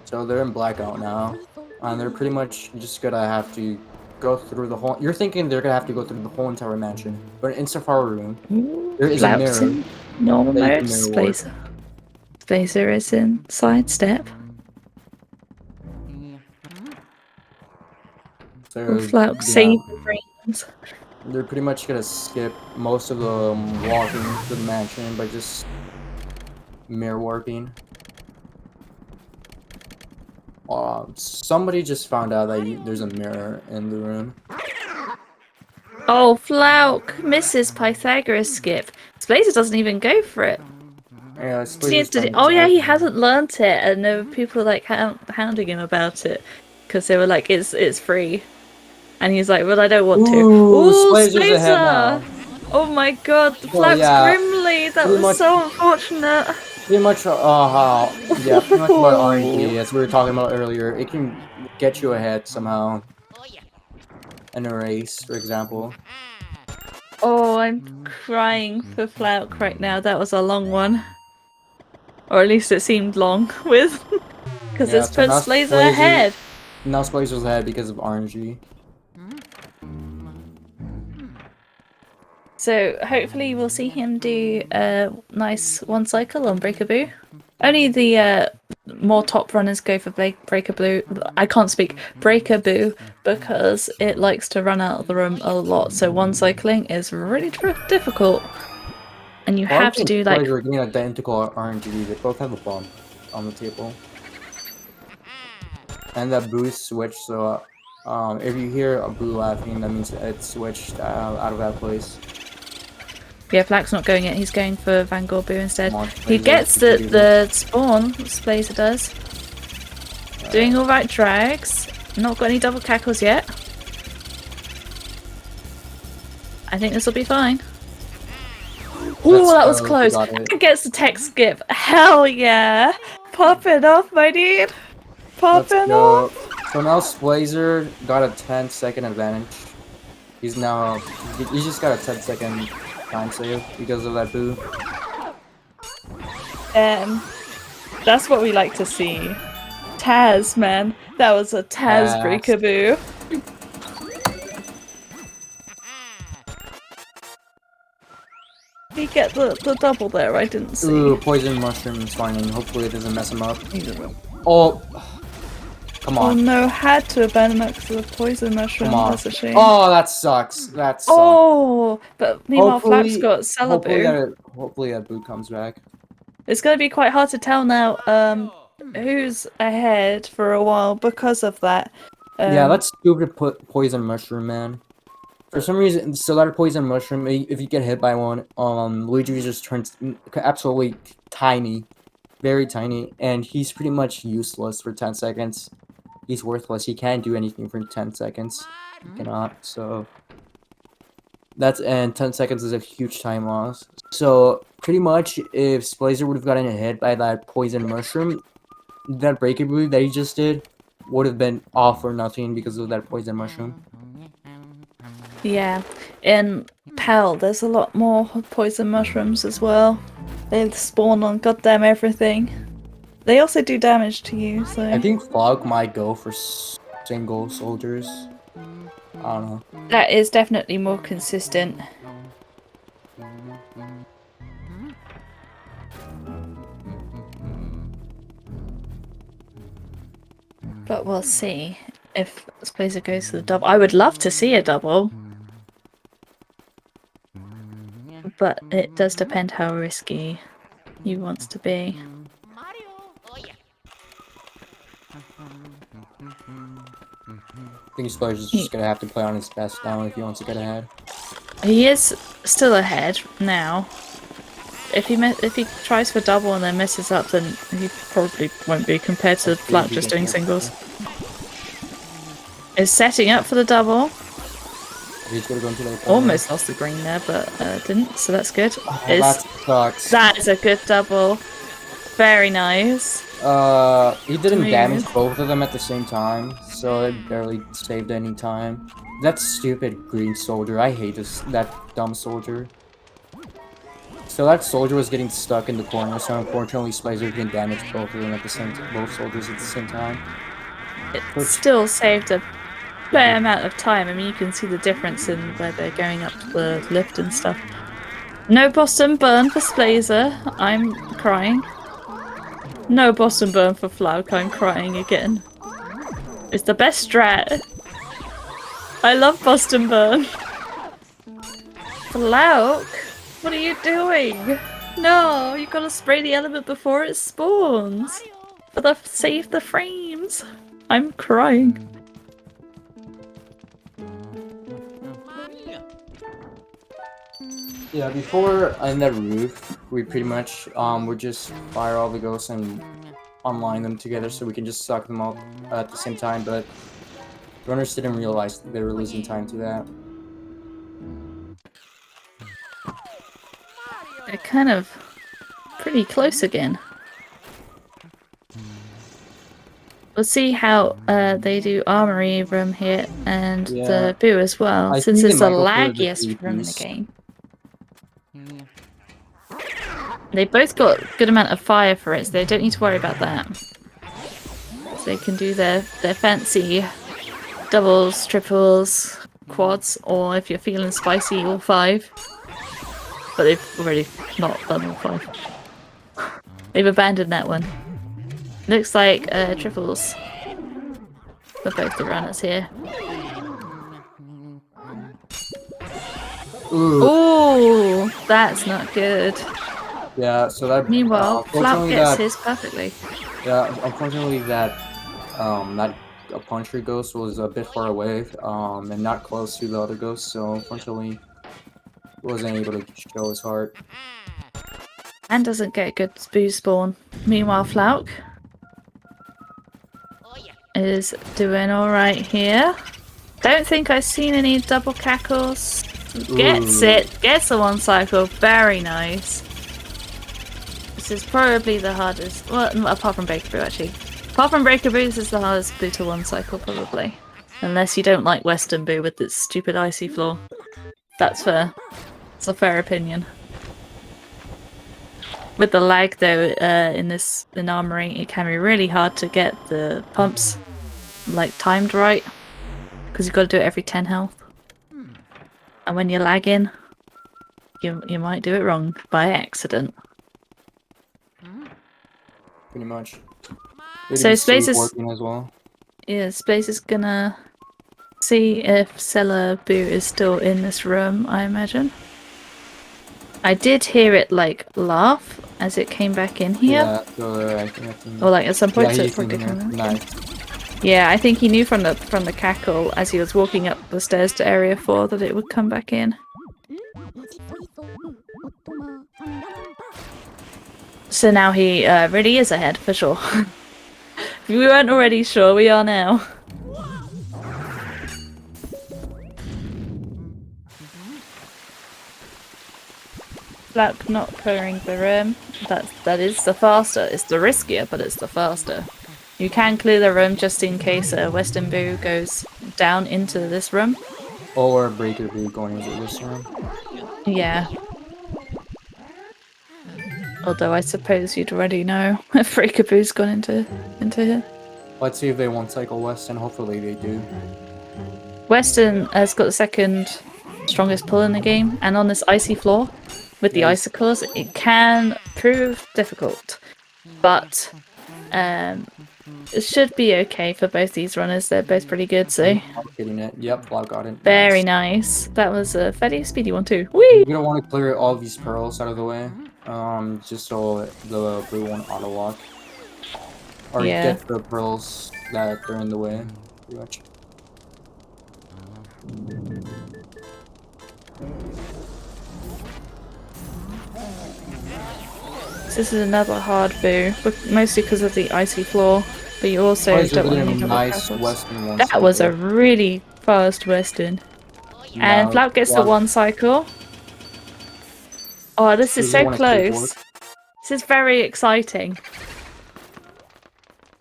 So they're in blackout now, and they're pretty much just gonna have to go through the whole. You're thinking they're gonna have to go through the whole entire mansion, but in Safari room, there is a mirror. In normal mode, Splazer. Splazer is in sidestep. Flauke save brains. They're pretty much gonna skip most of the walking to the mansion by just mirror warping. Somebody just found out that there's a mirror in the room. Oh, Flauke misses Pythagoras skip. Splazer doesn't even go for it. Yeah, oh yeah, he hasn't learnt it, and there were people like hounding him about it because they were like, "It's free," and he's like, "Well, I don't want to." Ooh, Splazer! Oh my God, Flauke's Grimly. That was so unfortunate. Pretty much, pretty much about RNG, as we were talking about earlier. It can get you ahead somehow in a race, for example. Oh, I'm crying for Flauke right now. That was a long one. Or at least it seemed long with... Because Yeah, this so now puts Splazer ahead. Splazer's ahead because of RNG. So hopefully we'll see him do a nice one cycle on Breakaboo. Only the more top runners go for Breakaboo. I can't speak Breakaboo because it likes to run out of the room a lot. So one cycling is really difficult, and you have to do like. Splazer are getting identical RNG. They both have a bump on the table, and that boost switch. So, if you hear a boo laughing, that means it switched out of that place. Yeah, Black's not going it. He's going for Vanguard Boo instead. Come on, He Splazer, gets you can do the spawn. Splazer does. Doing all right drags. Not got any double cackles yet. I think this will be fine. Oh, that was close. It gets the tech skip. Hell yeah. Pop it off, my dude. Pop it off. So now Splazer got a 10-second advantage. He's now... He just got a 10-second time save because of that boo. That's what we like to see. Taz, man. That was a Taz Breakaboo. Did he get the double there? I didn't see. Ooh, poison mushroom is fine, and hopefully it doesn't mess him up. Oh, come on. Oh no, had to abandon that because of the poison mushroom. That's a shame. Oh, that sucks. That sucks. Oh, but meanwhile, Flauke's got Celeboo. Hopefully that boo comes back. It's going to be quite hard to tell now who's ahead for a while because of that. Yeah, that's stupid poison mushroom, man. For some reason, so that poison mushroom, if you get hit by one, Luigi just turns absolutely tiny. Very tiny, and he's pretty much useless for 10 seconds. He's worthless. He can't do anything for 10 seconds. He cannot, so... and 10 seconds is a huge time loss. So, pretty much, if Splazer would have gotten hit by that poison mushroom, that breakaway that he just did would have been all for nothing because of that poison mushroom. Yeah, in PAL, there's a lot more poison mushrooms as well. They spawn on goddamn everything. They also do damage to you, so... I think Flauke might go for single soldiers. I don't know. That is definitely more consistent. But we'll see if Splazer goes to the double. I would love to see a double. But it does depend how risky he wants to be. I think Splazer's just gonna have to play on his best now if he wants to get ahead. He is still ahead now. If he tries for double and then messes up, then he probably won't be compared to Flat just doing singles. Is setting up for the double. He's gonna go into the almost lost the green there, but didn't, so that's good. That sucks. That is a good double. Very nice. He didn't damage both of them at the same time, so it barely saved any time. That stupid green soldier. I hate that dumb soldier. So that soldier was getting stuck in the corner, so unfortunately Splazer can damage both of them at the same both soldiers at the same time. It still saved a fair amount of time. I mean, you can see the difference in where they're going up the lift and stuff. No Boston burn for Splazer. I'm crying. No Boston burn for Flauke. I'm crying again. It's the best strat. I love Boston burn. Flauke, what are you doing? No, you gotta spray the element before it spawns. Save the frames. I'm crying. Yeah, before on that roof, we pretty much would just fire all the ghosts and online them together so we can just suck them up at the same time, but runners didn't realize they were losing time to that. They're kind of pretty close again. We'll see how they do Armory room here and Yeah. the Boo as well, I since think they it's the might go for the laggiest room in the 3-piece. game. They both got good amount of fire for it, so they don't need to worry about that. So they can do their fancy doubles, triples, quads, or if you're feeling spicy, all 5. But they've already not done all 5. They've abandoned that one. Looks like triples for both the runners here. Ooh, that's not good. Yeah, so that. Meanwhile, Flauke gets that, his perfectly. Yeah, unfortunately that a puncher ghost was a bit far away, and not close to the other ghost, so unfortunately wasn't able to show his heart. And doesn't get a good boo spawn. Meanwhile, Flauke is doing alright here. Don't think I've seen any double cackles. Gets it. Gets the 1 cycle. Very nice. This is probably the hardest. Well, apart from Breakaboo, actually. Apart from Breakaboo, this is the hardest boo to 1 cycle, probably. Unless you don't like Western Boo with its stupid icy floor. That's fair. It's a fair opinion. With the lag, though, in Armory, it can be really hard to get the pumps like timed right, because you've got to do it every 10 health. And when you're lagging, you might do it wrong by accident. Pretty much. So Space is working as well. Yeah, Space is gonna see if Cellar Boo is still in this room, I imagine. I did hear it like laugh as it came back in here. Yeah, so I think or like at some point, yeah, so he's it probably in came here. in. Nice. Yeah, I think he knew from the cackle as he was walking up the stairs to area 4 that it would come back in. So now he really is ahead for sure. If we weren't already sure, we are now. Flauke not clearing the room. That is the faster. It's the riskier, but it's the faster. You can clear the room just in case a Western Boo goes down into this room. Or Breakaboo going into this room. Yeah. Although I suppose you'd already know if Breakaboo's gone into here. Let's see if they won't cycle Western. Hopefully they do. Western has got the 2nd strongest pull in the game, and on this icy floor with the icicles, it can prove difficult. But it should be okay for both these runners. They're both pretty good, so. Getting it. Yep, Flauke got it. Very nice. That was a fairly speedy one too. Whee! You're gonna want to clear all these pearls out of the way, just so the blue won't auto lock. Or get the pearls that are in the way, pretty much. This is another hard boo, mostly because of the icy floor, but you also don't want any double cackles. That was a really fast Western. And Flauke gets the 1 cycle. Oh, this is so close. This is very exciting.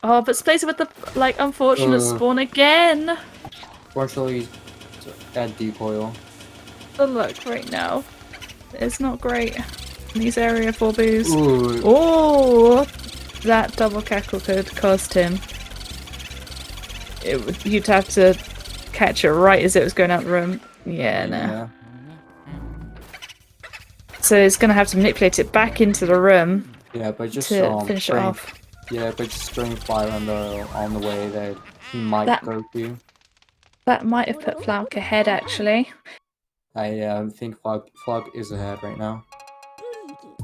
Oh, but Splazer with the unfortunate spawn again. Fortunately, add decoil. The luck right now is not great. These area 4 boos. Ooh. Oh, that double cackle could cost him. You'd have to catch it right as it was going out the room. Yeah, no. Yeah. So he's gonna have to manipulate it back into the room. Yeah, but just to finish it off. Yeah, but just spraying fire on the way that he might go to. That might have put Flauke ahead, actually. I think Flauke is ahead right now.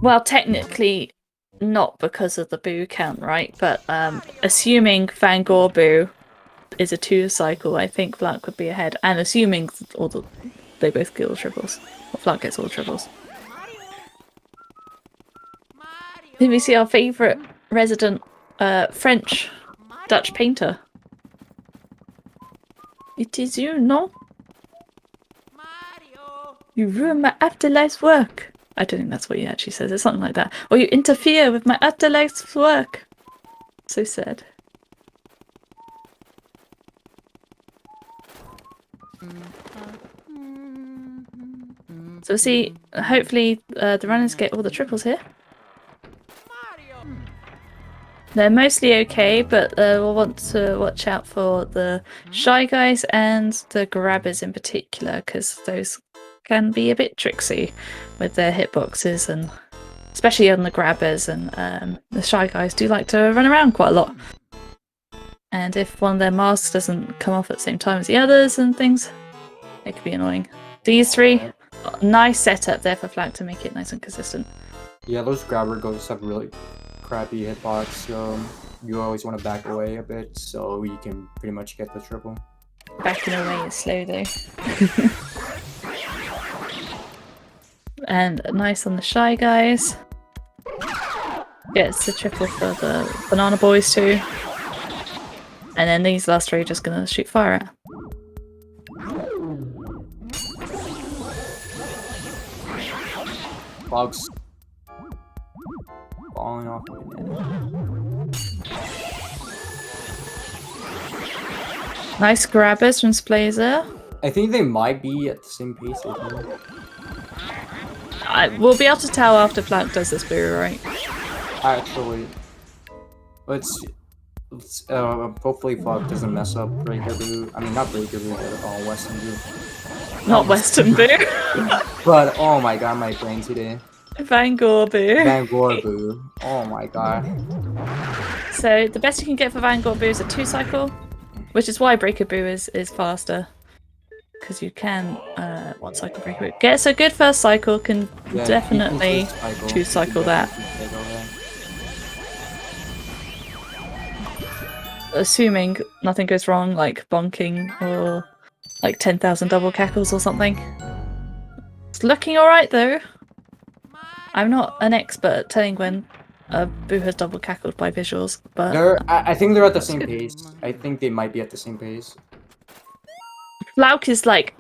Well, technically not because of the boo count, right? But assuming Fangor Boo is a 2 cycle, I think Flauke would be ahead. And assuming they both get all triples. Or Flauke gets all triples. Then we see our favourite resident French Dutch painter. It is you, no? You ruin my afterlife's work. I don't think that's what he actually says. It's something like that. Or you interfere with my afterlife's work. So sad. So we'll see, hopefully the runners get all the triples here. They're mostly okay, but we'll want to watch out for the Shy Guys and the Grabbers in particular, because those can be a bit tricksy with their hitboxes, and especially on the Grabbers, and the Shy Guys do like to run around quite a lot. And if one of their masks doesn't come off at the same time as the others and things, it could be annoying. These three, nice setup there for Flauke to make it nice and consistent. Yeah, those grabber ghosts have really crappy hitbox, so you always want to back away a bit so you can pretty much get the triple. Backing away is slow though. And nice on the Shy Guys. Gets the triple for the Banana Boys too. And then these last three are just gonna shoot fire at. Bugs falling off. Nice grabbers from Splazer. I think they might be at the same pace. We'll be able to tell after Flauke does this boo, right? Actually, let's hopefully Flauke doesn't mess up Breakaboo. I mean, not Breakaboo, but Western Boo. Not Western Boo. But oh my god, my brain today. Van Gore Boo. Van Gore Boo. Oh my god. So the best you can get for Van Gore Boo is a 2-cycle, which is why Breakaboo is faster. Because you can 1-cycle Breakaboo. Gets a good first cycle, can definitely 2-cycle that. Assuming nothing goes wrong, like bonking or like 10,000 double cackles or something. It's looking alright though. I'm not an expert at telling when a boo has double cackled by visuals, but I think they're at the same pace. I think they might be at the same pace. Flauke is like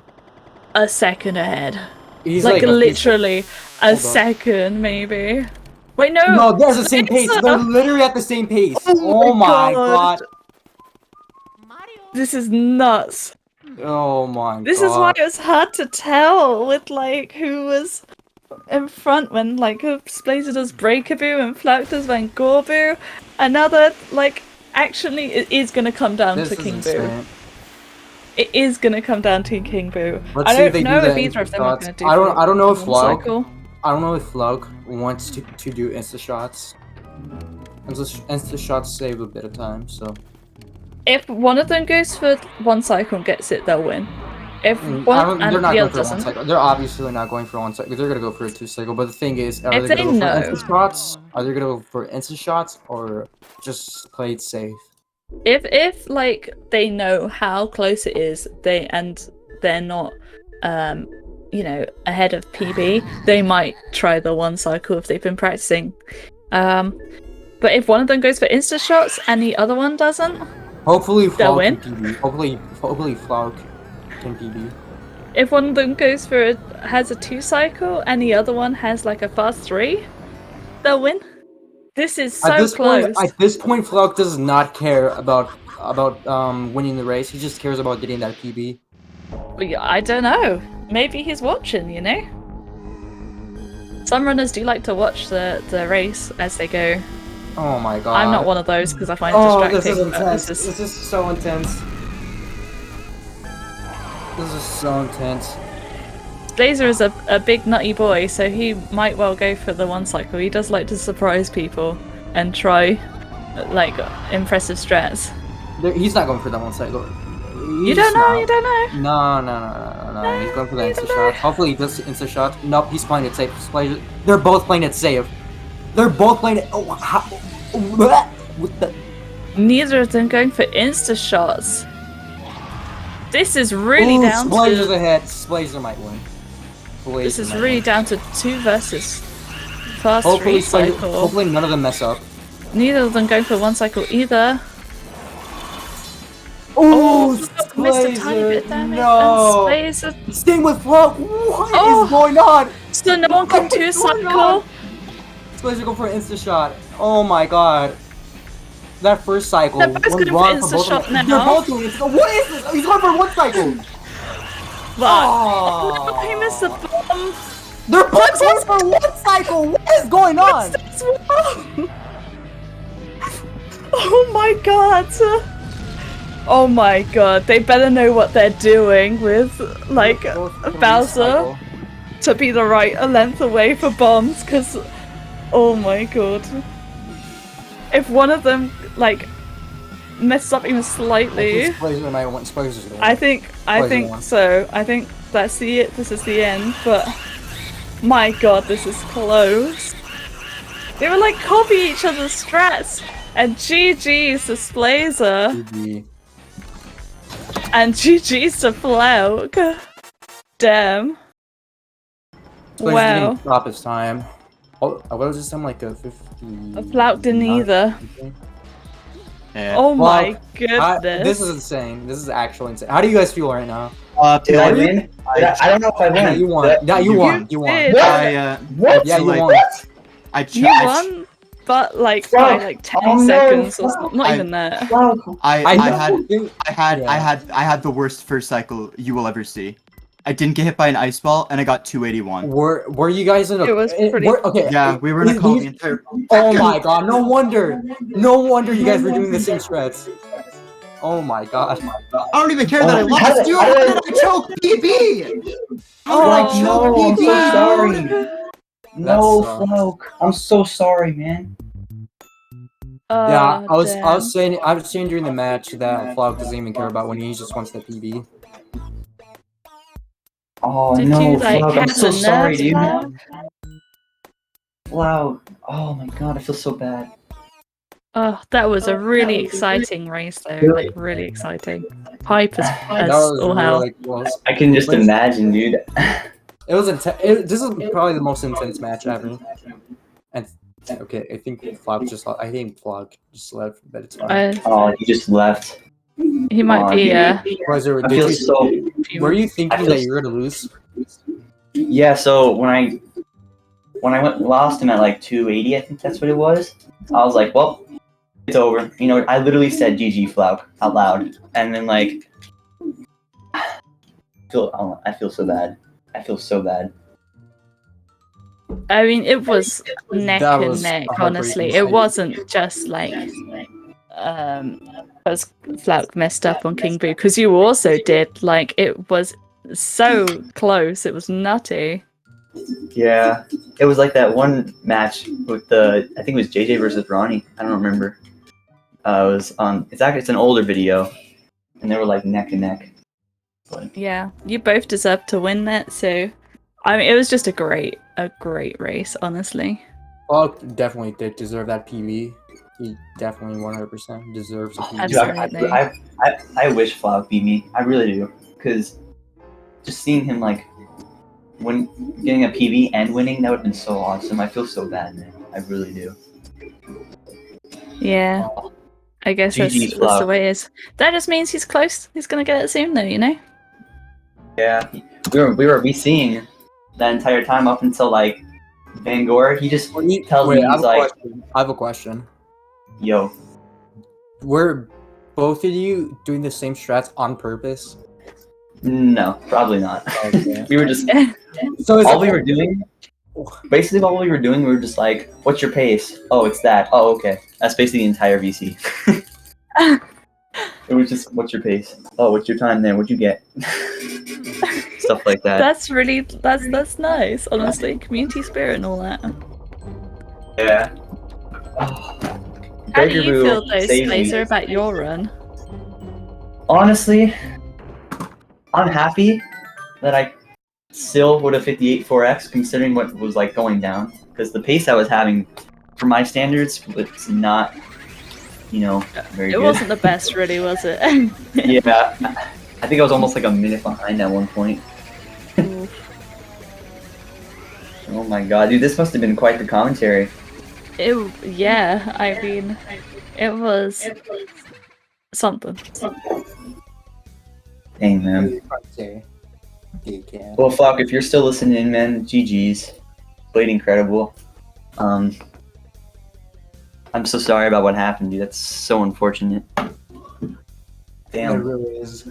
a second ahead. He's like literally a second, maybe. Wait, no! No, they're at the same pace. They're literally at the same pace. Oh my god. This is nuts. Oh my god. This is why it was hard to tell with like who was in front when like Splazer does Breakaboo and Flauke does Van Gore Boo. Another like actually it is gonna come down to King Boo. It is gonna come down to King Boo. I don't know if either of them are gonna do. I don't know if Flauke. I don't know if Flauke wants to do insta shots. Insta shots save a bit of time, so. If one of them goes for 1 cycle and gets it, they'll win. If one and the other doesn't, they're obviously not going for 1 cycle. They're gonna go for a 2-cycle. But the thing is, are they gonna go for insta shots? Are they gonna go for insta shots or just play it safe? If like they know how close it is, they're not you know, ahead of PB, they might try the 1 cycle if they've been practicing. But if one of them goes for insta shots and the other one doesn't, hopefully they'll win. Hopefully Flauke can PB. If one of them goes for has a 2-cycle and the other one has like a fast 3, they'll win. This is so close. At this point, Flauke does not care about winning the race. He just cares about getting that PB. I don't know. Maybe he's watching, you know? Some runners do like to watch the race as they go. Oh my god. I'm not one of those because I find it distracting. This is intense. This is so intense. This is so intense. Blazer is a big nutty boy, so he might well go for the 1 cycle. He does like to surprise people and try like impressive strats. He's not going for that 1 cycle. You don't know. You don't know. No. He's going for the insta shot. Hopefully he does the insta shot. Nope, he's playing it safe. They're both playing it safe. They're both playing it. Oh, what the? Neither of them going for insta shots. This is really down to. Splazer's ahead. Splazer might win. This is really down to 2 versus fast 3 cycle. Hopefully none of them mess up. Neither of them going for 1 cycle either. Oh, missed a tiny bit there. No. Staying with Flauke. What is going on? So no one can 2-cycle. Splazer go for an insta shot. Oh my god. That first cycle. They're both going for insta shot now. They're both doing it. What is this? He's going for 1 cycle. But he missed the ball. They're both going for one cycle! What is going on? What's wrong? Oh my god! Oh my god, they better know what they're doing with, like, Bowser to be the right length away for bombs, because, oh my god. If one of them, like, messes up even slightly, I think so. I think that's this is the end, but my god, this is close. They were like copy each other's strats, and GG's to Splazer. GG. And GG's to Flauke. Damn. Wow. Didn't stop his time. Oh, what was this time, like a 50? Flauke didn't either. Yeah. Oh my goodness. This is insane. This is actually insane. How do you guys feel right now? Did I win? I don't know if I won. Yeah, you won. Yeah, you won. You won. did. What? Yeah, you won. What? You won, but like by like 10 seconds or something. Not even that. I had the worst first cycle you will ever see. I didn't get hit by an ice ball, and I got 281. Were you guys in a? It was pretty. Okay. Yeah, we were in a call the entire. Oh my god! No wonder you guys were doing the same strats. Oh my god! I don't even care that I lost, dude. I choked PB. Oh no! I'm so sorry. No, sucks. Flauke. I'm so sorry, man. Yeah, I was damn. saying during the match that Flauke doesn't even care about when he just wants the PB. Oh Did no, you, like, Flauke. I'm have so the sorry, nerves, dude. Flauke? Flauke. Oh my god, I feel so bad. Oh, that was a really exciting race though. Like really exciting. Hype as That was all hell. really close. I can just imagine, dude. It was intense. This is probably the most intense match ever. And okay, I think Flauke just left, but it's fine. Oh, he just left. He might be. Splazer, I feel so. were you thinking that you were gonna lose? Yeah. So when I lost him at like 280, I think that's what it was. I was like, well, it's over. You know, I literally said GG Flauke out loud, and then like, I feel so bad. I feel so bad. I mean, it was neck That and was neck. a Honestly, heartbreaking it wasn't just like because Flauke messed up on King Boo, because you also did. Like, it was so close. It was nutty. Yeah, it was like that one match with I think it was JJ versus Ronnie. I don't remember. It was on. It's an older video, and they were like neck and neck. But Yeah, you both deserved to win that. So, I mean, it was just a great race, honestly. Flauke definitely did deserve that PB. He definitely 100% deserves a PB. dude, I wish Flauke beat me. I really do, because just seeing him like when getting a PB and winning, that would have been so awesome. I feel so bad, man. I really do. Yeah, I guess that's GG the way it is. That just means he's close. He's gonna get it soon, though. You know. Yeah, we were seeing that entire time up until like Van Gore. He just tells me he's like, I have a question. "Yo, Were both of you doing the same strats on purpose? no, probably not." Okay. We were just So is all we were doing. Basically, what we were doing, we were just like, "What's your pace? Oh, it's that. Oh, okay." That's basically the entire VC. It was just, "What's your pace? Oh, what's your time there? What'd you get?" Stuff like that. That's nice. Honestly, community spirit and all that. Yeah. How do you feel though, Splazer, about your run? Honestly, I'm happy that I still would have 58 4x considering what was like going down, because the pace I was having for my standards was not, very good. It wasn't the best, really, was it? Yeah, I think I was almost like a minute behind at one point. Oh my god, dude, this must have been quite the commentary. Yeah, I mean, it was something. Dang, man. Well, Flauke, if you're still listening in, man, GG's. Played incredible. I'm so sorry about what happened, dude. That's so unfortunate. Damn. It really is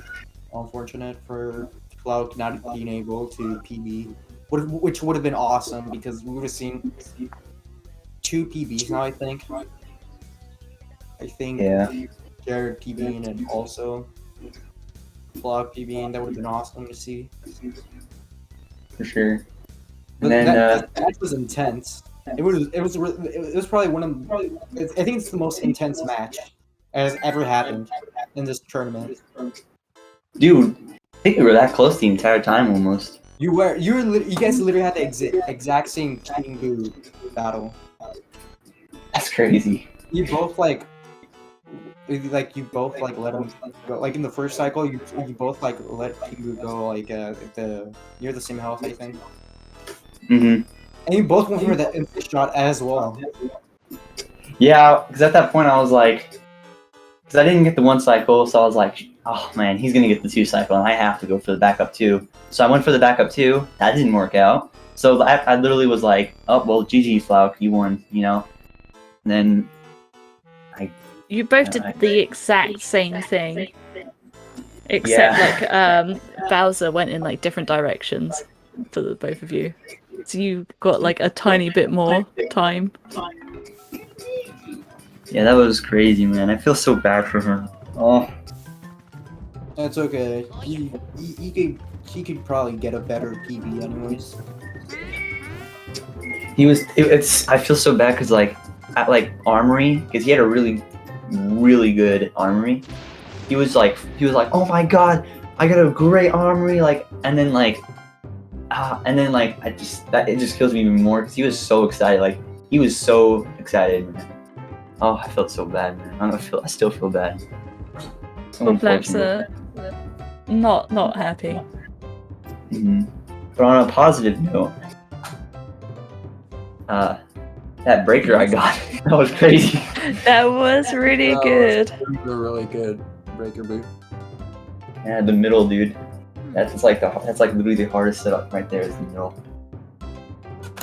unfortunate for Flauke not being able to PB. which would have been awesome because we would have seen 2 PBs now. I think. Yeah. Jared PBing and also Flauke PBing. That would have been awesome to see. For sure. But And then that was intense. It was probably one of. I think it's the most intense match that has ever happened in this tournament. dude, I think we were that close the entire time almost. You guys literally had the exact same King Boo battle. That's crazy. You both like you both like let him go. Like in the first cycle, you both like let King Boo go like near the same health, I think. Mhm. And you both went for the instant shot as well. Yeah, because at that point I was like, because I didn't get the 1 cycle, so I was like, oh man, he's gonna get the 2 cycle, and I have to go for the backup 2. So I went for the backup 2. That didn't work out. So I literally was like, oh well, GG Flauke, you won, you know. And then You both did the exact same thing, except like Bowser went in like different directions for the both of you. So you got like a tiny bit more time. yeah, that was crazy, man. I feel so bad for her. Oh. That's okay. He could probably get a better PB anyways. I feel so bad because like at like Armory, because he had a really good Armory. He was like, oh my god, I got a great Armory, like, and then it just kills me even more because he was so excited, like he was so excited, man. Oh, I felt so bad, man. I still feel bad. So Well, Flaps unfortunate. not happy. Mhm. But on a positive note, that breaker I got, that was crazy. That was really good. That was a really good breaker boot. Yeah, the middle, dude. That's like literally the hardest setup right there is the middle.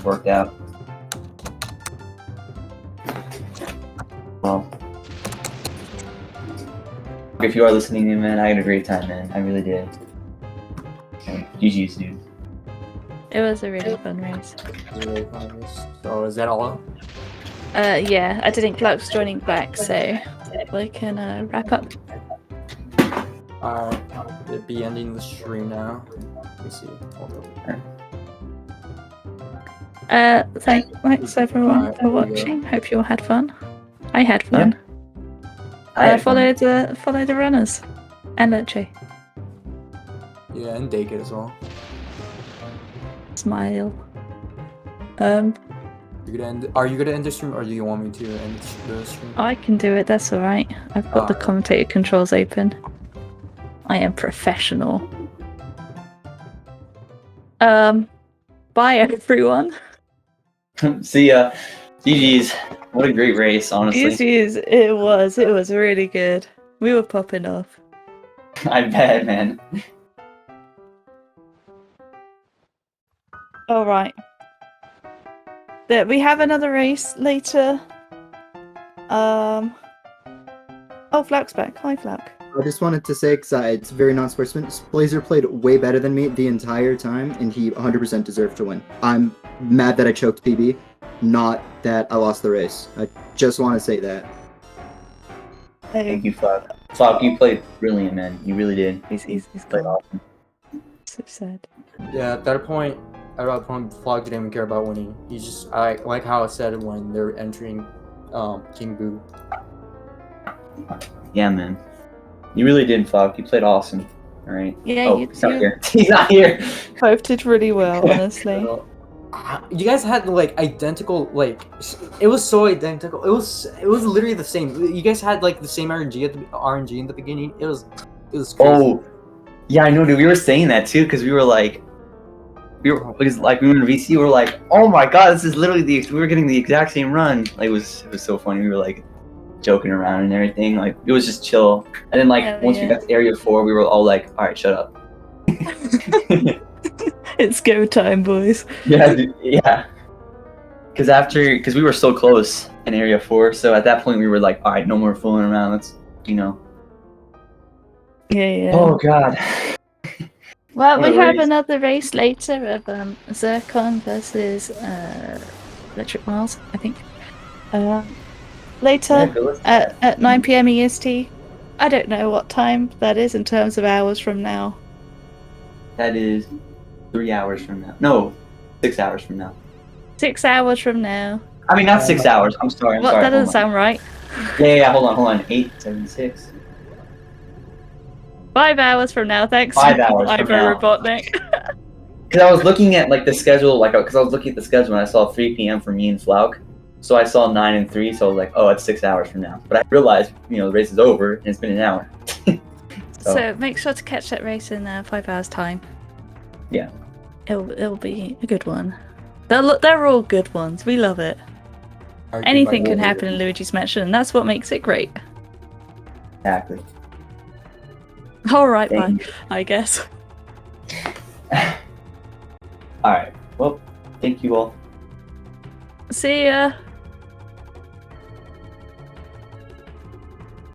Worked out. Well, if you are listening in, man, I had a great time, man. I really did. And GG's, dude. It was a really fun race. Really fun race. So is that all? Yeah, I didn't Flauke's joining back, so we can wrap up. Alright, it'd be ending the stream now. Let me see. Hold up. Thanks everyone Alright, for there we go. watching. Hope you all had fun. I had fun. I had fun. Follow the runners and Luigi. Yeah, and Dake it as well. Smile. Are you gonna end the stream, or do you want me to end the stream? I can do it. That's all right. I've got the Alright. commentator controls open. I am professional. Bye everyone. See ya. GG's. What a great race, honestly. It was really good. We were popping off. I bet, man. All right. We have another race later. Oh, Flauke's back. Hi, Flauke. I just wanted to say, because it's very non-sportsman, Blazer played way better than me the entire time, and he 100% deserved to win. I'm mad that I choked PB, not that I lost the race. I just want to say that. Thank you, Flauke. Flauke, you played brilliant, man. You really did. He's Played gone. awesome. So sad. Yeah, at that point, Flauke didn't even care about winning. He's just, I like how it said when they're entering King Boo. Yeah, man. You really did, Flauke. You played awesome. All right. Yeah, Oh, you he's not here. He's not here. both did really well, honestly. You guys had like identical, like it was so identical. It was literally the same. You guys had like the same RNG in the beginning. It was crazy. Oh, yeah, I know, dude. We were saying that too because we were like, we were in VC. We were like, oh my god, this is literally we were getting the exact same run. Like it was so funny. We were like joking around and everything. Like it was just chill. And then like Hell once we yeah. got to Area 4, we were all like, all right, shut up. It's go time, boys. Yeah, dude, yeah. Because we were so close in Area 4, so at that point we were like, all right, no more fooling around. Let's, Yeah. Oh god. Well, What we a have race. another race later of Zircon versus Electric Miles, I think. Yeah, Later go with that. at 9 p.m. EST. I don't know what time that is in terms of hours from now. That is 3 hours from now. No, 6 hours from now. 6 hours from now. I mean, not 6 hours. I'm sorry. What? That Hold doesn't on. sound right. Yeah. Hold on. 8, 7, 6. 5 hours from now. Thanks, 5 hours from Ivo now. Robotnik. Because I was looking at like the schedule, because I was looking at the schedule and I saw 3 p.m. for me and Flauke. So I saw 9 and 3, so I was like, oh, it's 6 hours from now. But I realized, the race is over and it's been an hour. So make sure to catch that race in 5 hours' time. Yeah. It'll be a good one. They're all good ones. We love it. Argued by Anything can Wolverine. happen in Luigi's Mansion, and that's what makes it great. Exactly. All right, bye. Thank I guess. All right. Well, thank you all. See ya.